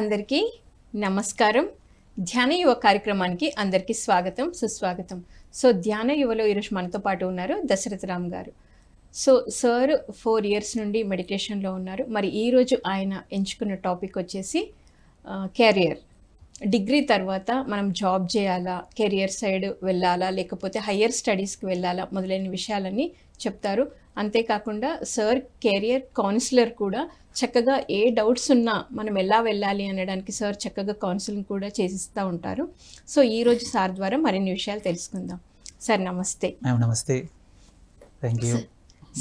అందరికీ నమస్కారం. ధ్యాన యువ కార్యక్రమానికి అందరికీ స్వాగతం, సుస్వాగతం. సో ధ్యాన యువలో ఈరోజు మనతో పాటు ఉన్నారు దశరథ రామ్ గారు. సో సార్ 4 years నుండి మెడిటేషన్లో ఉన్నారు. మరి ఈరోజు ఆయన ఎంచుకున్న టాపిక్ వచ్చేసి కెరియర్. డిగ్రీ తర్వాత మనం జాబ్ చేయాలా, కెరియర్ సైడ్ వెళ్ళాలా, లేకపోతే హయ్యర్ స్టడీస్కి వెళ్ళాలా మొదలైన విషయాలన్నీ చెప్తారు. అంతేకాకుండా సార్ కెరియర్ కౌన్సిలర్ కూడా. చక్కగా ఏ డౌట్స్ ఉన్నా మనం ఎలా వెళ్ళాలి అనడానికి సార్ చక్కగా కౌన్సిలింగ్ కూడా చేసిస్తూ ఉంటారు. సో ఈరోజు సార్ ద్వారా మరిన్ని విషయాలు తెలుసుకుందాం. సార్ నమస్తే. నమస్తే, థ్యాంక్ యూ.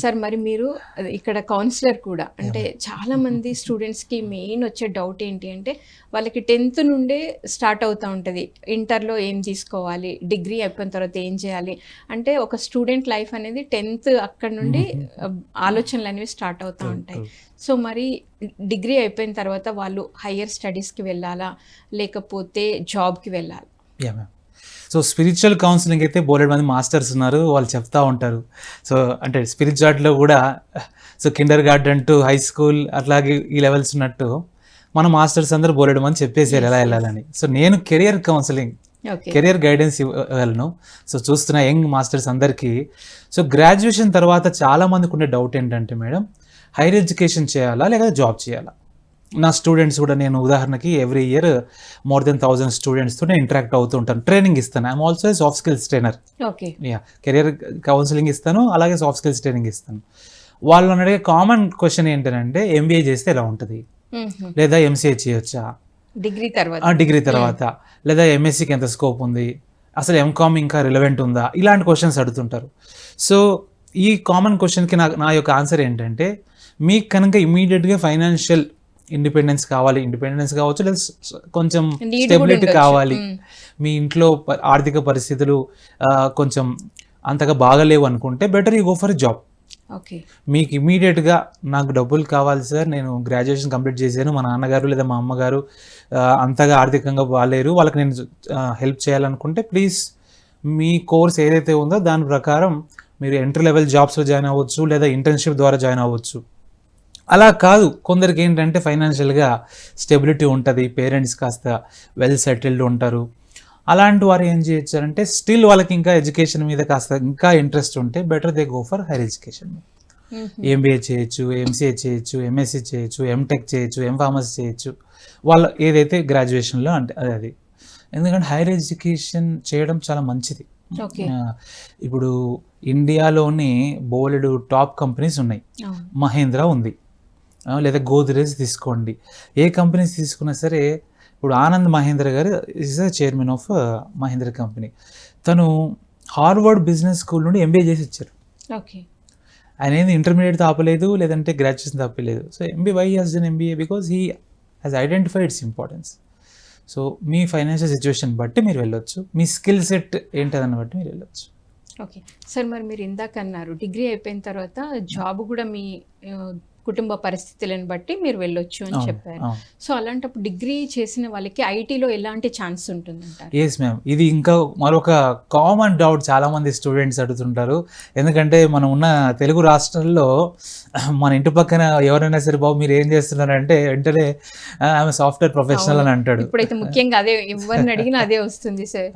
సార్ మరి మీరు ఇక్కడ కౌన్సిలర్ కూడా, అంటే చాలామంది స్టూడెంట్స్కి మెయిన్ వచ్చే డౌట్ ఏంటి అంటే వాళ్ళకి 10th నుండే స్టార్ట్ అవుతూ ఉంటుంది. ఇంటర్లో ఏం తీసుకోవాలి, డిగ్రీ అయిపోయిన తర్వాత ఏం చేయాలి అంటే ఒక స్టూడెంట్ లైఫ్ అనేది 10th అక్కడ నుండి ఆలోచనలు అనేవి స్టార్ట్ అవుతూ ఉంటాయి. సో మరి డిగ్రీ అయిపోయిన తర్వాత వాళ్ళు హయ్యర్ స్టడీస్కి వెళ్ళాలా లేకపోతే జాబ్కి వెళ్ళాలా? సో స్పిరిచువల్ కౌన్సిలింగ్ అయితే బోలెడు మంది మాస్టర్స్ ఉన్నారు, వాళ్ళు చెప్తా ఉంటారు. సో అంటే స్పిరిచువాలిటీలో కూడా so Kinder garden to high school అట్లాగే ఈ లెవెల్స్ ఉన్నట్టు మన మాస్టర్స్ అందరూ బోలెడు మంది చెప్పేసారు ఎలా వెళ్ళాలని. సో నేను కెరియర్ కౌన్సిలింగ్, కెరియర్ గైడెన్స్ ఇవ్వగలను. సో చూస్తున్న యంగ్ మాస్టర్స్ అందరికీ సో గ్రాడ్యుయేషన్ తర్వాత చాలా మందికి ఉండే డౌట్ ఏంటంటే మేడం, హైయర్ ఎడ్యుకేషన్ చేయాలా లేక జాబ్ చేయాలా? నా స్టూడెంట్స్ కూడా నేను ఉదాహరణకి ఎవ్రీ ఇయర్ more than 1000 స్టూడెంట్స్తో నేను ఇంటరాక్ట్ అవుతూ ఉంటాను, ట్రైనింగ్ ఇస్తాను. I'm also soft skills trainer. Career counselling ఇస్తాను, అలాగే సాఫ్ట్ స్కిల్స్ ట్రైనింగ్ ఇస్తాను. వాళ్ళని అడిగే కామన్ క్వశ్చన్ ఏంటంటే ఎంబీఏ చేస్తే ఎలా ఉంటుంది, లేదా ఎంసీఏ చేయొచ్చా డిగ్రీ తర్వాత, లేదా ఎంఎస్సీకి ఎంత స్కోప్ ఉంది, అసలు ఎంకామ్ ఇంకా రిలవెంట్ ఉందా, ఇలాంటి క్వశ్చన్స్ అడుగుతుంటారు. సో ఈ కామన్ క్వశ్చన్కి నా యొక్క ఆన్సర్ ఏంటంటే, మీకు కనుక ఇమీడియట్గా ఫైనాన్షియల్ ఇండిపెండెన్స్ కావచ్చు, లేదా కొంచెం స్టెబిలిటీ కావాలి, మీ ఇంట్లో ఆర్థిక పరిస్థితులు కొంచెం అంతగా బాగలేవు అనుకుంటే better you go for job. మీకు ఇమీడియట్గా నాకు డబ్బులు కావాలి సార్, నేను గ్రాడ్యుయేషన్ కంప్లీట్ చేశాను, మా నాన్నగారు లేదా మా అమ్మగారు అంతగా ఆర్థికంగా బాగాలేరు, వాళ్ళకి నేను హెల్ప్ చేయాలనుకుంటే ప్లీజ్ మీ కోర్స్ ఏదైతే ఉందో దాని ప్రకారం మీరు ఎంట్రీ లెవెల్ జాబ్స్లో జాయిన్ అవ్వచ్చు, లేదా ఇంటర్న్షిప్ ద్వారా జాయిన్ అవ్వచ్చు. అలా కాదు, కొందరికి ఏంటంటే ఫైనాన్షియల్గా స్టెబిలిటీ ఉంటుంది, పేరెంట్స్ కాస్త వెల్ సెటిల్డ్ ఉంటారు. అలాంటి వారు ఏం చేయొచ్చారంటే స్టిల్ వాళ్ళకి ఇంకా ఎడ్యుకేషన్ మీద కాస్త ఇంకా ఇంట్రెస్ట్ ఉంటే better they go for higher education. MBA చేయొచ్చు, ఎంసీఏ చేయొచ్చు, ఎంఎస్సీ చేయొచ్చు, ఎంటెక్ చేయొచ్చు, ఎంఫార్మసీ చేయొచ్చు, వాళ్ళ ఏదైతే గ్రాడ్యుయేషన్లో అంటే అది. ఎందుకంటే హైయర్ ఎడ్యుకేషన్ చేయడం చాలా మంచిది. ఇప్పుడు ఇండియాలోని బోలెడు టాప్ కంపెనీస్ ఉన్నాయి. మహేంద్ర ఉంది, లేదా గోద్రేజ్ తీసుకోండి, ఏ కంపెనీస్ తీసుకున్నా సరే. ఇప్పుడు ఆనంద్ మహేంద్ర గారు is the chairman of Mahindra company. తను హార్వర్డ్ బిజినెస్ స్కూల్ నుండి ఎంబీఏ చేసి ఇచ్చారు. ఆయన ఏంది ఇంటర్మీడియట్ తాపలేదు, లేదంటే గ్రాడ్యుయేషన్ తాపలేదు. So why has done MBA? Because he has identified its importance. So మీ ఫైనాన్షియల్ సిచ్యువేషన్ బట్టి మీరు వెళ్ళొచ్చు, మీ స్కిల్ సెట్ ఏంటదని బట్టి మీరు వెళ్ళొచ్చు. ఓకే సార్, మరి మీరు ఇందాక అన్నారు డిగ్రీ అయిపోయిన తర్వాత జాబ్ కూడా మీ కుటుంబ పరిస్థితులను బట్టి మీరు వెళ్ళొచ్చు అని చెప్పారు. సో అలాంటప్పుడు డిగ్రీ చేసిన వాళ్ళకి ఐటీలో ఎలాంటి ఛాన్స్ ఉంటుందంటారు? ఎస్ మ్యామ్, ఇది ఇంకా మరొక కామన్ డౌట్ చాలా మంది స్టూడెంట్స్ అడుగుతుంటారు. ఎందుకంటే మనం ఉన్న తెలుగు రాష్ట్రాల్లో మన ఇంటి పక్కన ఎవరైనా సరే బాబు మీరు ఏం చేస్తున్నారంటే వెంటనే ఆమె సాఫ్ట్వేర్ ప్రొఫెషనల్ అని అంటాడు. ఇప్పుడైతే ముఖ్యంగా అదే ఎవరిని అడిగినా అదే వస్తుంది సార్.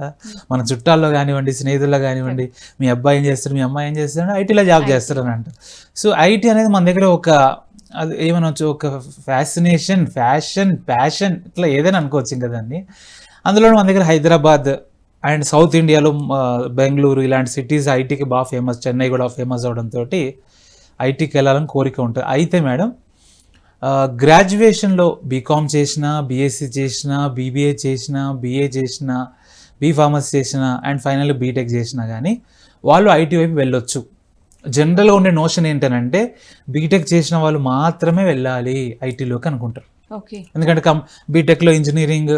మన చుట్టాల్లో కానివ్వండి, స్నేహితుల్లో కానివ్వండి, మీ అబ్బాయి ఏం చేస్తారు, మీ అమ్మాయి ఏం చేస్తారు, ఐటీలో జాబ్ చేస్తారు అని అంటారు. సో ఐటీ అనేది మన దగ్గర ఒక అది ఏమనొచ్చు, ఒక ఫ్యాసినేషన్, ఫ్యాషన్, ప్యాషన్, ఇట్లా ఏదైనా అనుకోవచ్చు ఇంకా దాన్ని. అందులో మన దగ్గర హైదరాబాద్ అండ్ సౌత్ ఇండియాలో బెంగళూరు ఇలాంటి సిటీస్ ఐటీకి బాగా ఫేమస్, చెన్నై కూడా ఫేమస్ అవడంతో ఐటీకి వెళ్ళాలని కోరిక ఉంటుంది. అయితే మేడం గ్రాడ్యుయేషన్లో బీకామ్ చేసినా, బీఎస్సీ చేసినా, బీబీఏ చేసినా, బీఏ చేసినా, బీఫార్మసీ చేసినా అండ్ ఫైనల్ బీటెక్ చేసినా కానీ వాళ్ళు ఐటీ వైపు వెళ్ళొచ్చు. జనరల్గా ఉండే నోషన్ ఏంటంటే బీటెక్ చేసిన వాళ్ళు మాత్రమే వెళ్ళాలి ఐటీలోకి అనుకుంటారు. ఎందుకంటే బీటెక్లో engineering,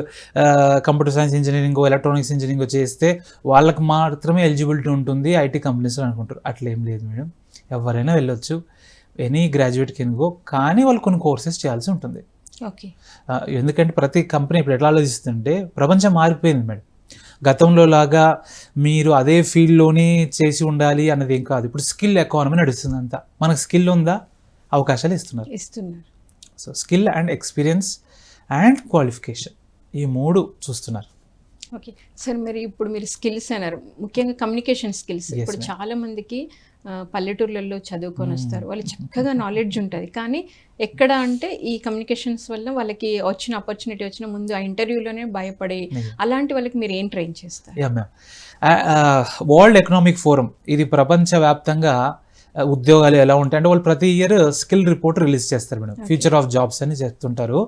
computer science engineering, electronics engineering చేస్తే వాళ్ళకి మాత్రమే ఎలిజిబిలిటీ ఉంటుంది ఐటీ కంపెనీస్లో అనుకుంటారు. అట్లా ఏం లేదు మేడం, ఎవరైనా వెళ్ళొచ్చు, ఎనీ గ్రాడ్యుయేట్ కెన్ గో. కానీ వాళ్ళు కొన్ని కోర్సెస్ చేయాల్సి ఉంటుంది. ఎందుకంటే ప్రతి కంపెనీ ఇప్పుడు ఎట్లా ఆలోచిస్తుంటే ప్రపంచం మారిపోయింది మేడం. గతంలో లాగా మీరు అదే ఫీల్డ్లోనే చేసి ఉండాలి అన్నది ఏం కాదు. ఇప్పుడు స్కిల్ ఎకానమీ నడుస్తుంది అంతా. మనకు స్కిల్ ఉందా, అవకాశాలు ఇస్తున్నారు. So skill and experience and qualification, ఈ 3 చూస్తున్నారు. ఓకే సార్, మరి ఇప్పుడు మీరు స్కిల్స్ అన్నారు, ముఖ్యంగా కమ్యూనికేషన్ స్కిల్స్. Yes, ఇప్పుడు ma'am. చాలా మందికి పల్లెటూర్లలో చదువుకొని వస్తారు, వాళ్ళు చక్కగా నాలెడ్జ్ ఉంటుంది, కానీ ఎక్కడ అంటే ఈ కమ్యూనికేషన్స్ వల్ల వాళ్ళకి వచ్చిన ఆపర్చునిటీ వచ్చిన ముందు ఆ ఇంటర్వ్యూలోనే భయపడి, అలాంటి వాళ్ళకి మీరు ఏం ట్రైన్ చేస్తారు? Yeah ma'am, world economic forum ఇది ప్రపంచవ్యాప్తంగా ఉద్యోగాలు ఎలా ఉంటాయి అంటే వాళ్ళు ప్రతి ఇయర్ స్కిల్ రిపోర్ట్ రిలీజ్ చేస్తారు మేడం, ఫ్యూచర్ ఆఫ్ జాబ్స్ అని చెప్తుంటారు.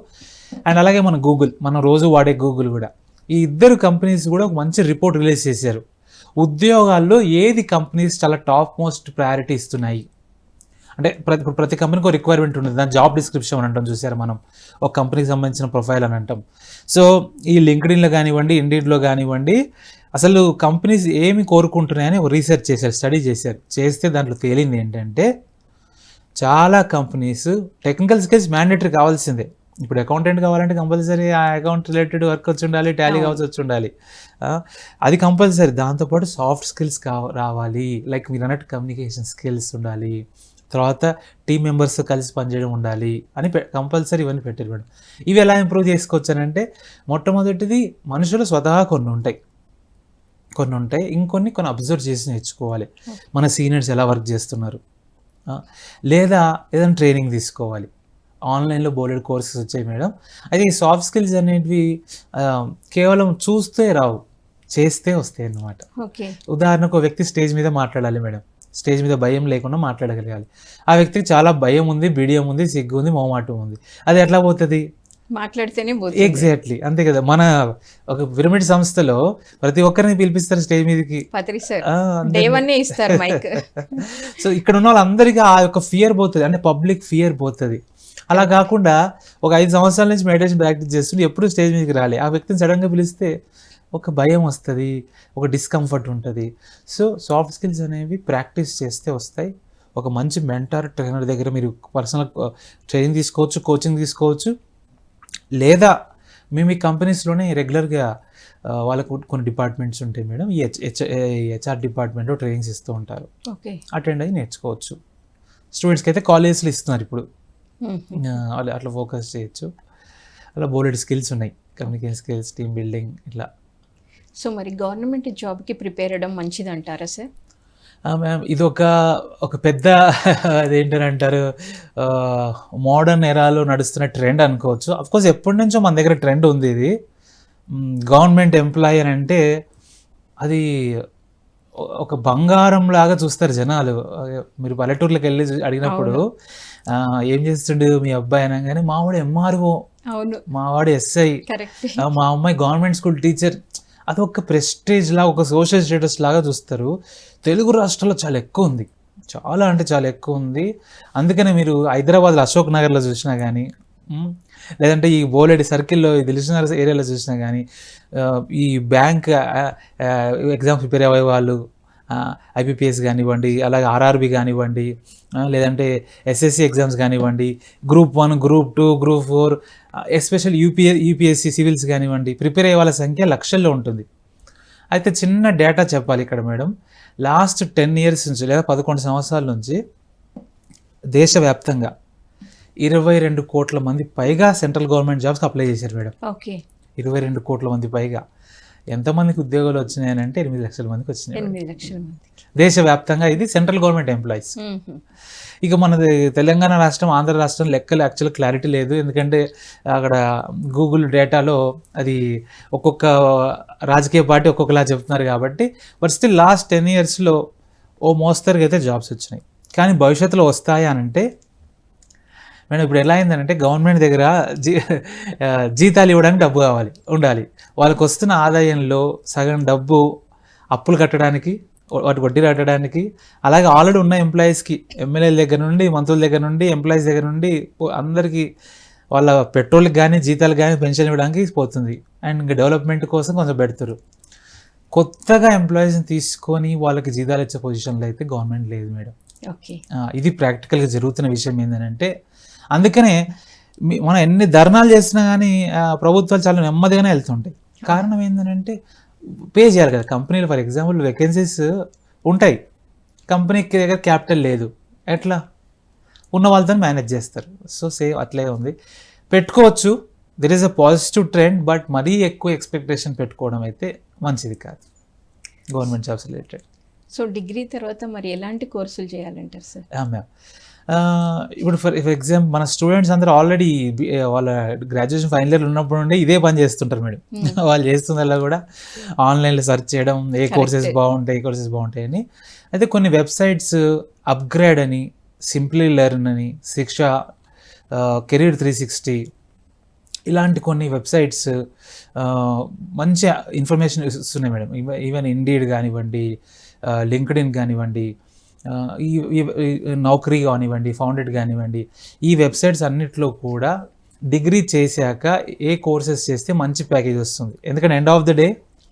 అండ్ అలాగే మన గూగుల్, మనం రోజు వాడే గూగుల్ కూడా, ఈ ఇద్దరు కంపెనీస్ కూడా ఒక మంచి రిపోర్ట్ రిలీజ్ చేశారు. ఉద్యోగాల్లో ఏది కంపెనీస్ చాలా టాప్ మోస్ట్ ప్రయారిటీ ఇస్తున్నాయి అంటే ప్రతి కంపెనీకి ఒక రిక్వైర్మెంట్ ఉంటుంది, దాని జాబ్ డిస్క్రిప్షన్ అని అంటాం చూసారు మనం, ఒక కంపెనీకి సంబంధించిన ప్రొఫైల్ అని అంటాం. సో ఈ లింక్డ్ఇన్లో కానివ్వండి, ఇండీడ్లో కానివ్వండి, అసలు కంపెనీస్ ఏమి కోరుకుంటున్నాయని రీసెర్చ్ చేశారు, స్టడీ చేశారు. చేస్తే దాంట్లో తేలింది ఏంటంటే చాలా కంపెనీస్ టెక్నికల్ స్కిల్స్ మ్యాండేటరీ కావాల్సిందే. ఇప్పుడు అకౌంటెంట్ కావాలంటే కంపల్సరీ ఆ అకౌంట్ రిలేటెడ్ వర్క్ వచ్చి ఉండాలి, టాలీ కావాల్సి వచ్చి ఉండాలి, అది కంపల్సరీ. దాంతోపాటు సాఫ్ట్ స్కిల్స్ రావాలి, లైక్ మీరు అన్నట్టు కమ్యూనికేషన్ స్కిల్స్ ఉండాలి, తర్వాత టీమ్ మెంబర్స్ కలిసి పనిచేయడం ఉండాలి అని కంపల్సరీ ఇవన్నీ పెట్టారు మేడం. ఇవి ఎలా ఇంప్రూవ్ చేసుకోవచ్చానంటే మొట్టమొదటిది మనుషులు స్వతహా కొన్ని ఉంటాయి, ఇంకొన్ని అబ్జర్వ్ చేసి నేర్చుకోవాలి. మన సీనియర్స్ ఎలా వర్క్ చేస్తున్నారు, లేదా ఏదైనా ట్రైనింగ్ తీసుకోవాలి. ఆన్లైన్లో బోలెడ్ కోర్సెస్ వచ్చాయి మేడం. అయితే ఈ సాఫ్ట్ స్కిల్స్ అనేటివి కేవలం చూస్తే రావు, చేస్తే వస్తాయి అన్నమాట. ఓకే, ఉదాహరణకు ఒక వ్యక్తి స్టేజ్ మీద మాట్లాడాలి మేడం, స్టేజ్ మీద భయం లేకుండా మాట్లాడగలగాలి. ఆ వ్యక్తికి చాలా భయం ఉంది, బిడియం ఉంది, సిగ్గు ఉంది, మొహమాటం ఉంది, అది ఎట్లా పోతుంది? మాట్లాడితేనే ఎగ్జాక్ట్లీ అంతే కదా. మన ఒక పిరమిడ్ సంస్థలో ప్రతి ఒక్కరిని పిలిపిస్తారు స్టేజ్ మీదకి, ఇస్తారు మైక్. సో ఇక్కడ ఉన్న వాళ్ళందరికీ ఆ యొక్క ఫియర్ పోతుంది, అంటే పబ్లిక్ ఫియర్ పోతుంది. అలా కాకుండా ఒక 5 సంవత్సరాల నుంచి మెడిటేషన్ ప్రాక్టీస్ చేస్తుంటే ఎప్పుడు స్టేజ్ మీదకి రాలి, ఆ వ్యక్తిని సడన్గా పిలిస్తే ఒక భయం వస్తుంది, ఒక డిస్కంఫర్ట్ ఉంటుంది. సో సాఫ్ట్ స్కిల్స్ అనేవి ప్రాక్టీస్ చేస్తే వస్తాయి. ఒక మంచి మెంటర్ ట్రైనర్ దగ్గర మీరు పర్సనల్ ట్రైనింగ్ తీసుకోవచ్చు, కోచింగ్ తీసుకోవచ్చు, లేదా మీ కంపెనీస్లోనే రెగ్యులర్గా వాళ్ళకు కొన్ని డిపార్ట్మెంట్స్ ఉంటాయి మేడం, ఈ హెచ్ఆర్ డిపార్ట్మెంట్లో ట్రైనింగ్స్ ఇస్తూ ఉంటారు, అటెండ్ అయ్యి నేర్చుకోవచ్చు. స్టూడెంట్స్కి అయితే కాలేజెస్లో ఇస్తున్నారు ఇప్పుడు, అట్లా ఫోకస్ చేయొచ్చు. అలా బోలెడ్ స్కిల్స్ ఉన్నాయి, కమ్యూనికేషన్ స్కిల్స్, టీమ్ బిల్డింగ్ ఇట్లా. సో మరి గవర్నమెంట్ జాబ్కి ప్రిపేర్ అవ్వడం మంచిది అంటారా సార్? మ్యామ్, ఇది ఒక పెద్ద అదేంటని అంటారు, మోడర్న్ ఎరాలో నడుస్తున్న ట్రెండ్ అనుకోవచ్చు. అఫ్కోర్స్ ఎప్పటి నుంచో మన దగ్గర ట్రెండ్ ఉంది ఇది. గవర్నమెంట్ ఎంప్లాయీ అని అంటే అది ఒక బంగారం లాగా చూస్తారు జనాలు. మీరు పల్లెటూర్లకు వెళ్ళి అడిగినప్పుడు ఏం చేస్తుండే మీ అబ్బాయి అనగానే మావాడు ఎంఆర్ఓ, మావాడు ఎస్ఐ, మా అమ్మాయి గవర్నమెంట్ స్కూల్ టీచర్, అదొక ప్రెస్టేజ్ లాగా, ఒక సోషల్ స్టేటస్ లాగా చూస్తారు. తెలుగు రాష్ట్రాల్లో చాలా ఎక్కువ ఉంది, చాలా అంటే చాలా ఎక్కువ ఉంది. అందుకనే మీరు హైదరాబాద్లో అశోక్ నగర్లో చూసినా కానీ, లేదంటే ఈ బోలెడి సర్కిల్లో దిల్సుఖ్నగర్ ఏరియాలో చూసినా కానీ, ఈ బ్యాంక్ ఎగ్జామ్ ప్రిపేర్ అయ్యే వాళ్ళు, ఐపీపీఎస్ కానివ్వండి, అలాగే ఆర్ఆర్బి కానివ్వండి, లేదంటే ఎస్ఎస్సి ఎగ్జామ్స్ కానివ్వండి, group 1, group 2, group 4, especial UPSC civils కానివ్వండి, ప్రిపేర్ అయ్యే వాళ్ళ సంఖ్య లక్షల్లో ఉంటుంది. అయితే చిన్న డేటా చెప్పాలి ఇక్కడ మేడం, లాస్ట్ 10 years నుంచి లేదా 11 సంవత్సరాల నుంచి దేశవ్యాప్తంగా 22 కోట్ల మంది పైగా సెంట్రల్ గవర్నమెంట్ జాబ్స్కి అప్లై చేశారు మేడం. 22 కోట్ల మంది పైగా. ఎంతమందికి ఉద్యోగాలు వచ్చినాయని అంటే 8 లక్షల మందికి వచ్చినాయి దేశవ్యాప్తంగా. ఇది సెంట్రల్ గవర్నమెంట్ ఎంప్లాయీస్. ఇక మనది తెలంగాణ రాష్ట్రం, ఆంధ్ర రాష్ట్రం లెక్కలు యాక్చువల్ క్లారిటీ లేదు, ఎందుకంటే అక్కడ గూగుల్ డేటాలో అది ఒక్కొక్క రాజకీయ పార్టీ ఒక్కొక్కలా చెప్తున్నారు కాబట్టి. బట్ స్టిల్ లాస్ట్ 10 yearsలో ఓ మోస్తరుగా అయితే జాబ్స్ వచ్చినాయి. కానీ భవిష్యత్తులో వస్తాయా అనంటే మేడం, ఇప్పుడు ఎలా అయిందనంటే గవర్నమెంట్ దగ్గర జీతాలు ఇవ్వడానికి డబ్బు ఉండాలి. వాళ్ళకి వస్తున్న ఆదాయంలో సగం డబ్బు అప్పులు కట్టడానికి, వాటి వడ్డీ కట్టడానికి, అలాగే ఆల్రెడీ ఉన్న ఎంప్లాయీస్కి, ఎమ్మెల్యేల దగ్గర నుండి, మంత్రుల దగ్గర నుండి, ఎంప్లాయీస్ దగ్గర నుండి అందరికీ వాళ్ళ పెట్రోల్కి కానీ, జీతాలు కానీ, పెన్షన్ ఇవ్వడానికి పోతుంది. అండ్ ఇంకా డెవలప్మెంట్ కోసం కొంచెం పెడతారు. కొత్తగా ఎంప్లాయీస్ని తీసుకొని వాళ్ళకి జీతాలు ఇచ్చే పొజిషన్లో అయితే గవర్నమెంట్ లేదు మేడం. ఇది ప్రాక్టికల్గా జరుగుతున్న విషయం ఏంటంటే, అందుకనే మనం ఎన్ని ధర్నాలు చేసినా కానీ ప్రభుత్వాలు చాలా నెమ్మదిగానే వెళ్తుంటాయి. కారణం ఏంటంటే పే చేయాలి కదా కంపెనీలు. ఫర్ ఎగ్జాంపుల్ వేకెన్సీస్ ఉంటాయి, కంపెనీకి దగ్గర క్యాపిటల్ లేదు, ఎట్లా ఉన్న వాళ్ళతో మేనేజ్ చేస్తారు. సో సేమ్ అట్లే ఉంది, పెట్టుకోవచ్చు there is a positive trend, but మరీ ఎక్కువ ఎక్స్పెక్టేషన్ పెట్టుకోవడం అయితే మంచిది కాదు government jobs related. So degree తర్వాత మరి ఎలాంటి కోర్సులు చేయాలంటారు సార్? మ్యామ్, ఇప్పుడు ఫర్ ఎగ్జాంపుల్ మన స్టూడెంట్స్ అందరూ ఆల్రెడీ వాళ్ళ గ్రాడ్యుయేషన్ ఫైనల్ ఇయర్ ఉన్నప్పుడు నుండి ఇదే పని చేస్తుంటారు మేడం. వాళ్ళు చేస్తుందల్లా కూడా ఆన్లైన్లో సెర్చ్ చేయడం, ఏ కోర్సెస్ బాగుంటాయి, ఏ కోర్సెస్ బాగుంటాయి అని. అయితే కొన్ని వెబ్సైట్స్ అప్గ్రేడ్ అని, సింప్లీ లెర్న్ అని, శిక్ష, కెరీర్ 360 ఇలాంటి కొన్ని వెబ్సైట్స్ మంచి ఇన్ఫర్మేషన్ ఇస్తున్నాయి మేడం. ఈవెన్ ఇండీడ్ కానివ్వండి, లింక్డ్ఇన్ కానివ్వండి, ఈ నౌకరీ కానివ్వండి, ఫౌండెడ్ కానివ్వండి, ఈ వెబ్సైట్స్ అన్నిట్లో కూడా డిగ్రీ చేశాక ఏ కోర్సెస్ చేస్తే మంచి ప్యాకేజ్ వస్తుంది. ఎందుకంటే ఎండ్ ఆఫ్ ద డే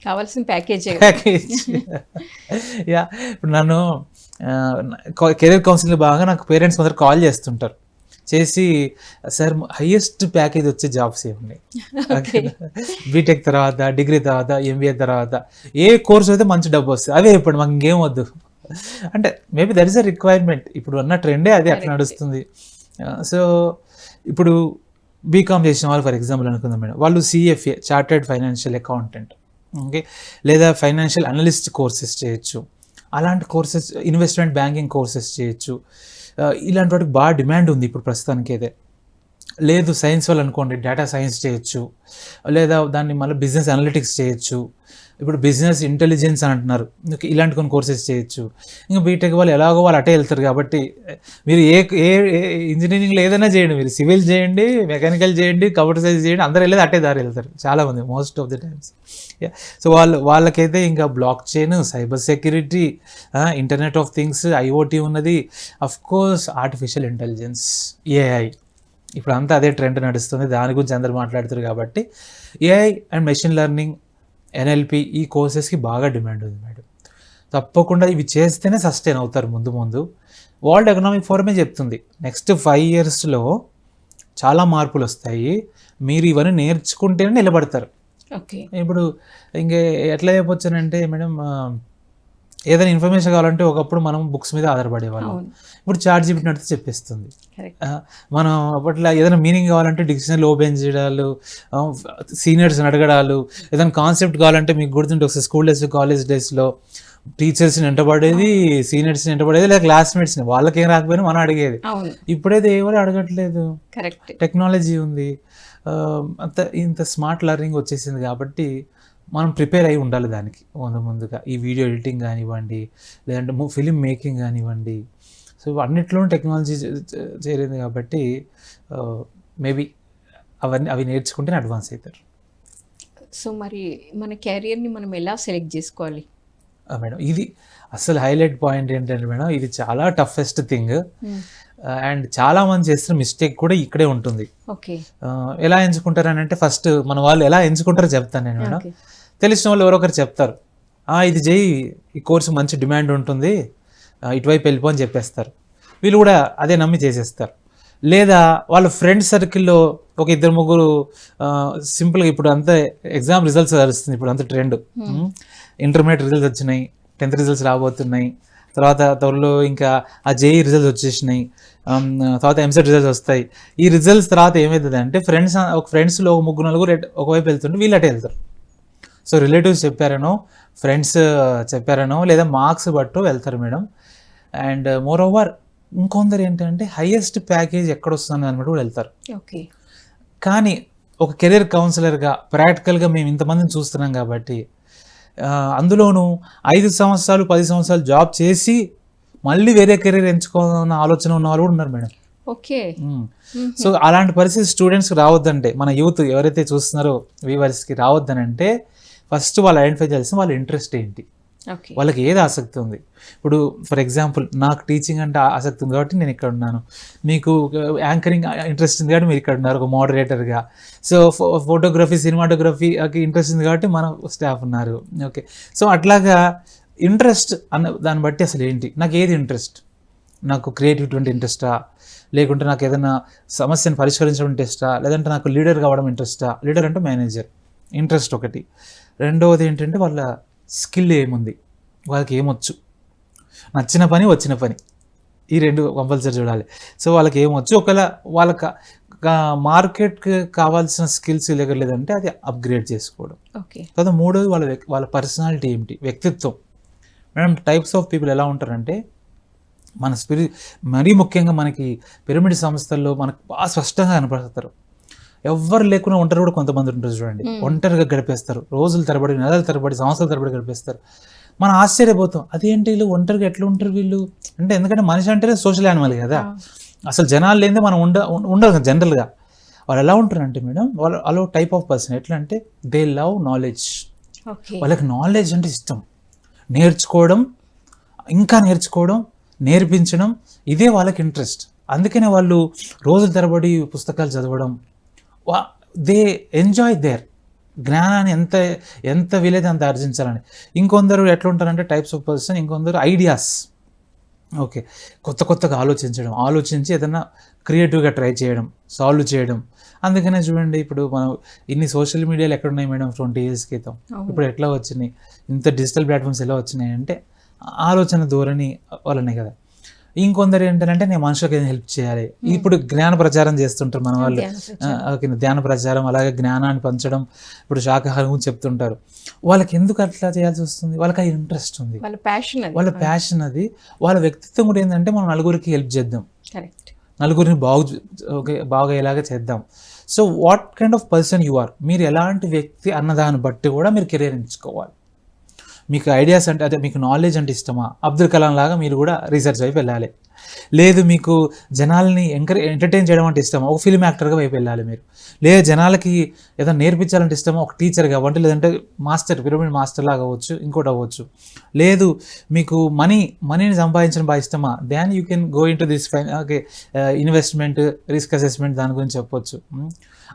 కావాల్సిన ప్యాకేజ్ యా, ఇప్పుడు నన్ను కెరీర్ కౌన్సిలింగ్ బాగా నాకు పేరెంట్స్ కొందరు కాల్ చేస్తుంటారు, చేసి సార్ హైయెస్ట్ ప్యాకేజ్ వచ్చే జాబ్స్ ఏమున్నాయి, బీటెక్ తర్వాత, డిగ్రీ తర్వాత, ఎంబీఏ తర్వాత ఏ కోర్స్ అయితే మంచి డబ్బు వస్తుంది అవే ఇప్పుడు మాకు ఇంకేం వద్దు అంటే maybe that is a requirement. ఇప్పుడు ఉన్న ట్రెండే అది అట్లా నడుస్తుంది. సో ఇప్పుడు బీకామ్ చేసిన వాళ్ళు ఫర్ ఎగ్జాంపుల్ అనుకుందాం మేడం, వాళ్ళు CFA chartered financial accountant, okay, లేదా ఫైనాన్షియల్ అనలిస్ట్ కోర్సెస్ చేయొచ్చు. అలాంటి కోర్సెస్, ఇన్వెస్ట్మెంట్ బ్యాంకింగ్ కోర్సెస్ చేయొచ్చు. ఇలాంటి వాటికి బాగా డిమాండ్ ఉంది ఇప్పుడు ప్రస్తుతానికి అయితే. లేదు సైన్స్ వాళ్ళు అనుకోండి, డేటా సైన్స్ చేయొచ్చు, లేదా దాన్ని మళ్ళీ బిజినెస్ అనలిటిక్స్ చేయొచ్చు, ఇప్పుడు బిజినెస్ ఇంటెలిజెన్స్ అని అంటున్నారు, ఇలాంటి కొన్ని కోర్సెస్ చేయొచ్చు. ఇంకా బీటెక్ వాళ్ళు ఎలాగో వాళ్ళు అటే వెళ్తారు కాబట్టి మీరు ఏ ఇంజనీరింగ్లో ఏదైనా చేయండి, మీరు సివిల్ చేయండి, మెకానికల్ చేయండి, కంప్యూటర్ సైన్స్ చేయండి, అందరూ వెళ్ళేది అటే దారి వెళ్తారు చాలామంది, most of the times. So వాళ్ళకైతే ఇంకా blockchain, cyber security, internet of things, IoT ఉన్నది, of course artificial intelligence, AI, ఇప్పుడు అంతా అదే ట్రెండ్ నడుస్తుంది, దాని గురించి అందరూ మాట్లాడుతారు కాబట్టి AI and machine learning, NLP ఈ కోర్సెస్కి బాగా డిమాండ్ ఉంది మేడం. తప్పకుండా ఇవి చేస్తేనే సస్టైన్ అవుతారు ముందు. వరల్డ్ ఎకనామిక్ ఫోరమే చెప్తుంది నెక్స్ట్ 5 yearsలో చాలా మార్పులు వస్తాయి, మీరు ఇవన్నీ నేర్చుకుంటేనే నిలబడతారు. ఓకే, ఇప్పుడు ఇంకే ఎట్లా చెప్పొచ్చానంటే మేడం, ఏదైనా ఇన్ఫర్మేషన్ కావాలంటే ఒకప్పుడు మనం బుక్స్ మీద ఆధారపడేవాళ్ళం, ఇప్పుడు చాట్ జీపీటీ నడితే చెప్పేస్తుంది. మనం అప్పట్లో ఏదైనా మీనింగ్ కావాలంటే డిక్షనరీ ఓపెన్ చేయడాలు, సీనియర్స్ని అడగడాలు, ఏదైనా కాన్సెప్ట్ కావాలంటే మీకు గుర్తుంటే ఒకసారి స్కూల్ డేస్, కాలేజ్ డేస్లో టీచర్స్ని వెంటబడేది, సీనియర్స్ని వెంటబడేది, లేదా క్లాస్మేట్స్ని, వాళ్ళకేం రాకపోయినా మనం అడిగేది. ఇప్పుడైతే ఎవరు అడగట్లేదు, టెక్నాలజీ ఉంది, ఇంత స్మార్ట్ లెర్నింగ్ వచ్చేసింది కాబట్టి మనం ప్రిపేర్ అయి ఉండాలి దానికి ముందుగా. ఈ వీడియో ఎడిటింగ్ కానివ్వండి, లేదంటే ఫిలిం మేకింగ్ కానివ్వండి, సో అన్నిట్లోనూ టెక్నాలజీ చేరింది కాబట్టి మేబీ అవి నేర్చుకుంటేనే అడ్వాన్స్ అవుతారు. సో మరి మన కెరియర్ని మనం ఎలా సెలెక్ట్ చేసుకోవాలి మేడం? ఇది అసలు హైలైట్ పాయింట్ ఏంటంటే మేడం, ఇది చాలా టఫెస్ట్ థింగ్ అండ్ చాలా మంది చేస్తున్న మిస్టేక్ కూడా ఇక్కడే ఉంటుంది. ఎలా ఎంచుకుంటారని అంటే, ఫస్ట్ మన వాళ్ళు ఎలా ఎంచుకుంటారో చెప్తాను నేను మేడం. తెలిసిన వాళ్ళు ఎవరొకరు చెప్తారు, ఇది చేయి, ఈ కోర్సు మంచి డిమాండ్ ఉంటుంది, ఇటువైపు వెళ్ళిపో అని చెప్పేస్తారు. వీళ్ళు కూడా అదే నమ్మి చేసేస్తారు. లేదా వాళ్ళ ఫ్రెండ్ సర్కిల్లో ఒక 2-3 సింపుల్గా, ఇప్పుడు అంతా ఎగ్జామ్ రిజల్ట్స్ వస్తుంది, ఇప్పుడు అంత ట్రెండ్, ఇంటర్మీడియట్ రిజల్ట్స్ వచ్చినాయి, 10th రిజల్ట్స్ రాబోతున్నాయి, తర్వాత త్వరలో ఇంకా ఆ జేఈ రిజల్ట్స్ వచ్చేసినాయి, తర్వాత ఎంసెట్ రిజల్ట్స్ వస్తాయి. ఈ రిజల్ట్స్ తర్వాత ఏమవుతుంది అంటే, ఫ్రెండ్స్లో 3-4 ఒకవైపు వెళ్తుంటే వీళ్ళు అటే వెళ్తారు. సో రిలేటివ్స్ చెప్పారనో, ఫ్రెండ్స్ చెప్పారనో, లేదా మార్క్స్ బట్టు వెళ్తారు మేడం. అండ్ మోర్ ఓవర్ ఇంకొందరు ఏంటంటే హైయెస్ట్ ప్యాకేజ్ ఎక్కడ వస్తుంది అన్నట్టు కూడా వెళ్తారు. కానీ ఒక కెరీర్ కౌన్సిలర్గా ప్రాక్టికల్గా మేము ఇంతమందిని చూస్తున్నాం కాబట్టి, అందులోనూ 5 సంవత్సరాలు 10 సంవత్సరాలు జాబ్ చేసి మళ్ళీ వేరే కెరీర్ ఎంచుకోవాలన్న ఆలోచన ఉన్న వాళ్ళు కూడా ఉన్నారు మేడం. సో అలాంటి పరిస్థితి స్టూడెంట్స్కి రావద్దంటే, మన యూత్ ఎవరైతే చూస్తున్నారో వ్యూవర్స్కి రావద్దనంటే, ఫస్ట్ వాళ్ళు ఐడెంటిఫై చేయాల్సిన వాళ్ళ ఇంట్రెస్ట్ ఏంటి, వాళ్ళకి ఏది ఆసక్తి ఉంది. ఇప్పుడు ఫర్ ఎగ్జాంపుల్ నాకు టీచింగ్ అంటే ఆసక్తి ఉంది కాబట్టి నేను ఇక్కడ ఉన్నాను, మీకు యాంకరింగ్ ఇంట్రెస్ట్ ఉంది కాబట్టి మీరు ఇక్కడ ఉన్నారు ఒక మోడరేటర్గా, సో ఫోటోగ్రఫీ సినిమాటోగ్రఫీకి ఇంట్రెస్ట్ ఉంది కాబట్టి మన స్టాఫ్ ఉన్నారు. ఓకే, సో అట్లాగా ఇంట్రెస్ట్ అన్న దాన్ని బట్టి అసలు ఏంటి, నాకు ఏది ఇంట్రెస్ట్, నాకు క్రియేటివిటీ ఇంట్రెస్టా, లేకుంటే నాకు ఏదైనా సమస్యను పరిష్కరించడం ఇంట్రెస్టా, లేదంటే నాకు లీడర్ కావడం ఇంట్రెస్టా, లీడర్ అంటే మేనేజర్ ఇంట్రెస్ట్ ఒకటి. రెండవది ఏంటంటే వాళ్ళ స్కిల్ ఏముంది, వాళ్ళకి ఏమొచ్చు, నచ్చిన పని వచ్చిన పని, ఈ 2 కంపల్సరీ చూడాలి. సో వాళ్ళకి ఏమొచ్చు, ఒకవేళ వాళ్ళకి మార్కెట్కి కావాల్సిన స్కిల్స్ లేదంటే అది అప్గ్రేడ్ చేసుకోవడం. ఓకే. తర్వాత మూడోది వాళ్ళ పర్సనాలిటీ ఏమిటి, వ్యక్తిత్వం. మేడం టైప్స్ ఆఫ్ పీపుల్ ఎలా ఉంటారంటే మన మరీ ముఖ్యంగా మనకి పిరమిడ్ సంస్థల్లో మనకు బాగా స్పష్టంగా కనపడతారు. ఎవ్వరు లేకుండా ఒంటరి కూడా కొంతమంది ఉంటారు చూడండి, ఒంటరిగా గడిపేస్తారు, రోజుల తరబడి, నెలల తరబడి, సంవత్సరాల తరబడి గడిపేస్తారు. మనం ఆశ్చర్యపోతాం, అదేంటి వీళ్ళు ఒంటరిగా ఎట్లా ఉంటారు వీళ్ళు అంటే, ఎందుకంటే మనిషి అంటేనే సోషల్ యానిమల్ కదా, అసలు జనాలు లేనిదే మనం ఉండదు జనరల్గా. వాళ్ళు ఎలా ఉంటారంటే మేడం, వాళ్ళు టైప్ ఆఫ్ పర్సన్ ఎట్లా అంటే దే లవ్ నాలెడ్జ్. వాళ్ళకి నాలెడ్జ్ అంటే ఇష్టం, నేర్చుకోవడం, ఇంకా నేర్చుకోవడం, నేర్పించడం, ఇదే వాళ్ళకి ఇంట్రెస్ట్. అందుకనే వాళ్ళు రోజుల తరబడి పుస్తకాలు చదవడం, దే ఎంజాయ్ దేర్ జ్ఞానాన్ని ఎంత వీలైతే అంత ఆర్జించాలని. ఇంకొందరు ఎట్లా ఉంటారంటే టైప్స్ ఆఫ్ పర్సన్, ఇంకొందరు ఐడియాస్, ఓకే, కొత్తగా ఆలోచించి ఏదైనా క్రియేటివ్గా ట్రై చేయడం, సాల్వ్ చేయడం. అందుకనే చూడండి ఇప్పుడు మనం ఇన్ని సోషల్ మీడియాలు ఎక్కడ ఉన్నాయి మేడం 20 years క్రితం, ఇప్పుడు ఎట్లా వచ్చినాయి, ఇంత డిజిటల్ ప్లాట్ఫామ్స్ ఎలా వచ్చినాయి అంటే ఆలోచన ధోరణి వల్లనే కదా. ఇంకొందరు ఏంటంటే నేను మనుషులకు ఏదైనా హెల్ప్ చేయాలి, ఇప్పుడు జ్ఞాన ప్రచారం చేస్తుంటారు మన వాళ్ళు. ఓకే, ధ్యాన ప్రచారం, అలాగే జ్ఞానాన్ని పంచడం, ఇప్పుడు శాకాహారం గురించి చెప్తుంటారు. వాళ్ళకి ఎందుకు అట్లా చేయాల్సి వస్తుంది, వాళ్ళకి ఆ ఇంట్రెస్ట్ ఉంది, వాళ్ళ ప్యాషన్ అది. వాళ్ళ వ్యక్తిత్వం కూడా ఏంటంటే మనం నలుగురికి హెల్ప్ చేద్దాం, నలుగురిని బాగయ్యేలాగా చేద్దాం. So what kind of person you are, మీరు ఎలాంటి వ్యక్తి అన్నదాన్ని బట్టి కూడా మీరు కెరీర్ ఎంచుకోవాలి. మీకు ఐడియాస్ అంటే అదే, మీకు నాలెడ్జ్ అంటే ఇష్టమా, అబ్దుల్ కలాం లాగా మీరు కూడా రీసెర్చ్ వైపు వెళ్ళాలి. లేదు మీకు జనాల్ని ఎంటర్టైన్ చేయడం అంటే ఇష్టమా, ఒక ఫిల్మ్ యాక్టర్గా వైపు వెళ్ళాలి మీరు. లేదా జనాలకి ఏదైనా నేర్పించాలంటే ఇష్టమా, ఒక టీచర్గా అవ్వండి, లేదంటే పిరమిడ్ మాస్టర్ లాగా అవ్వచ్చు, ఇంకోటి అవ్వచ్చు. లేదు మీకు మనీని సంపాదించడం బాగా ఇష్టమా, than you can go in to this okay investment, risk assessment, దాని గురించి చెప్పొచ్చు.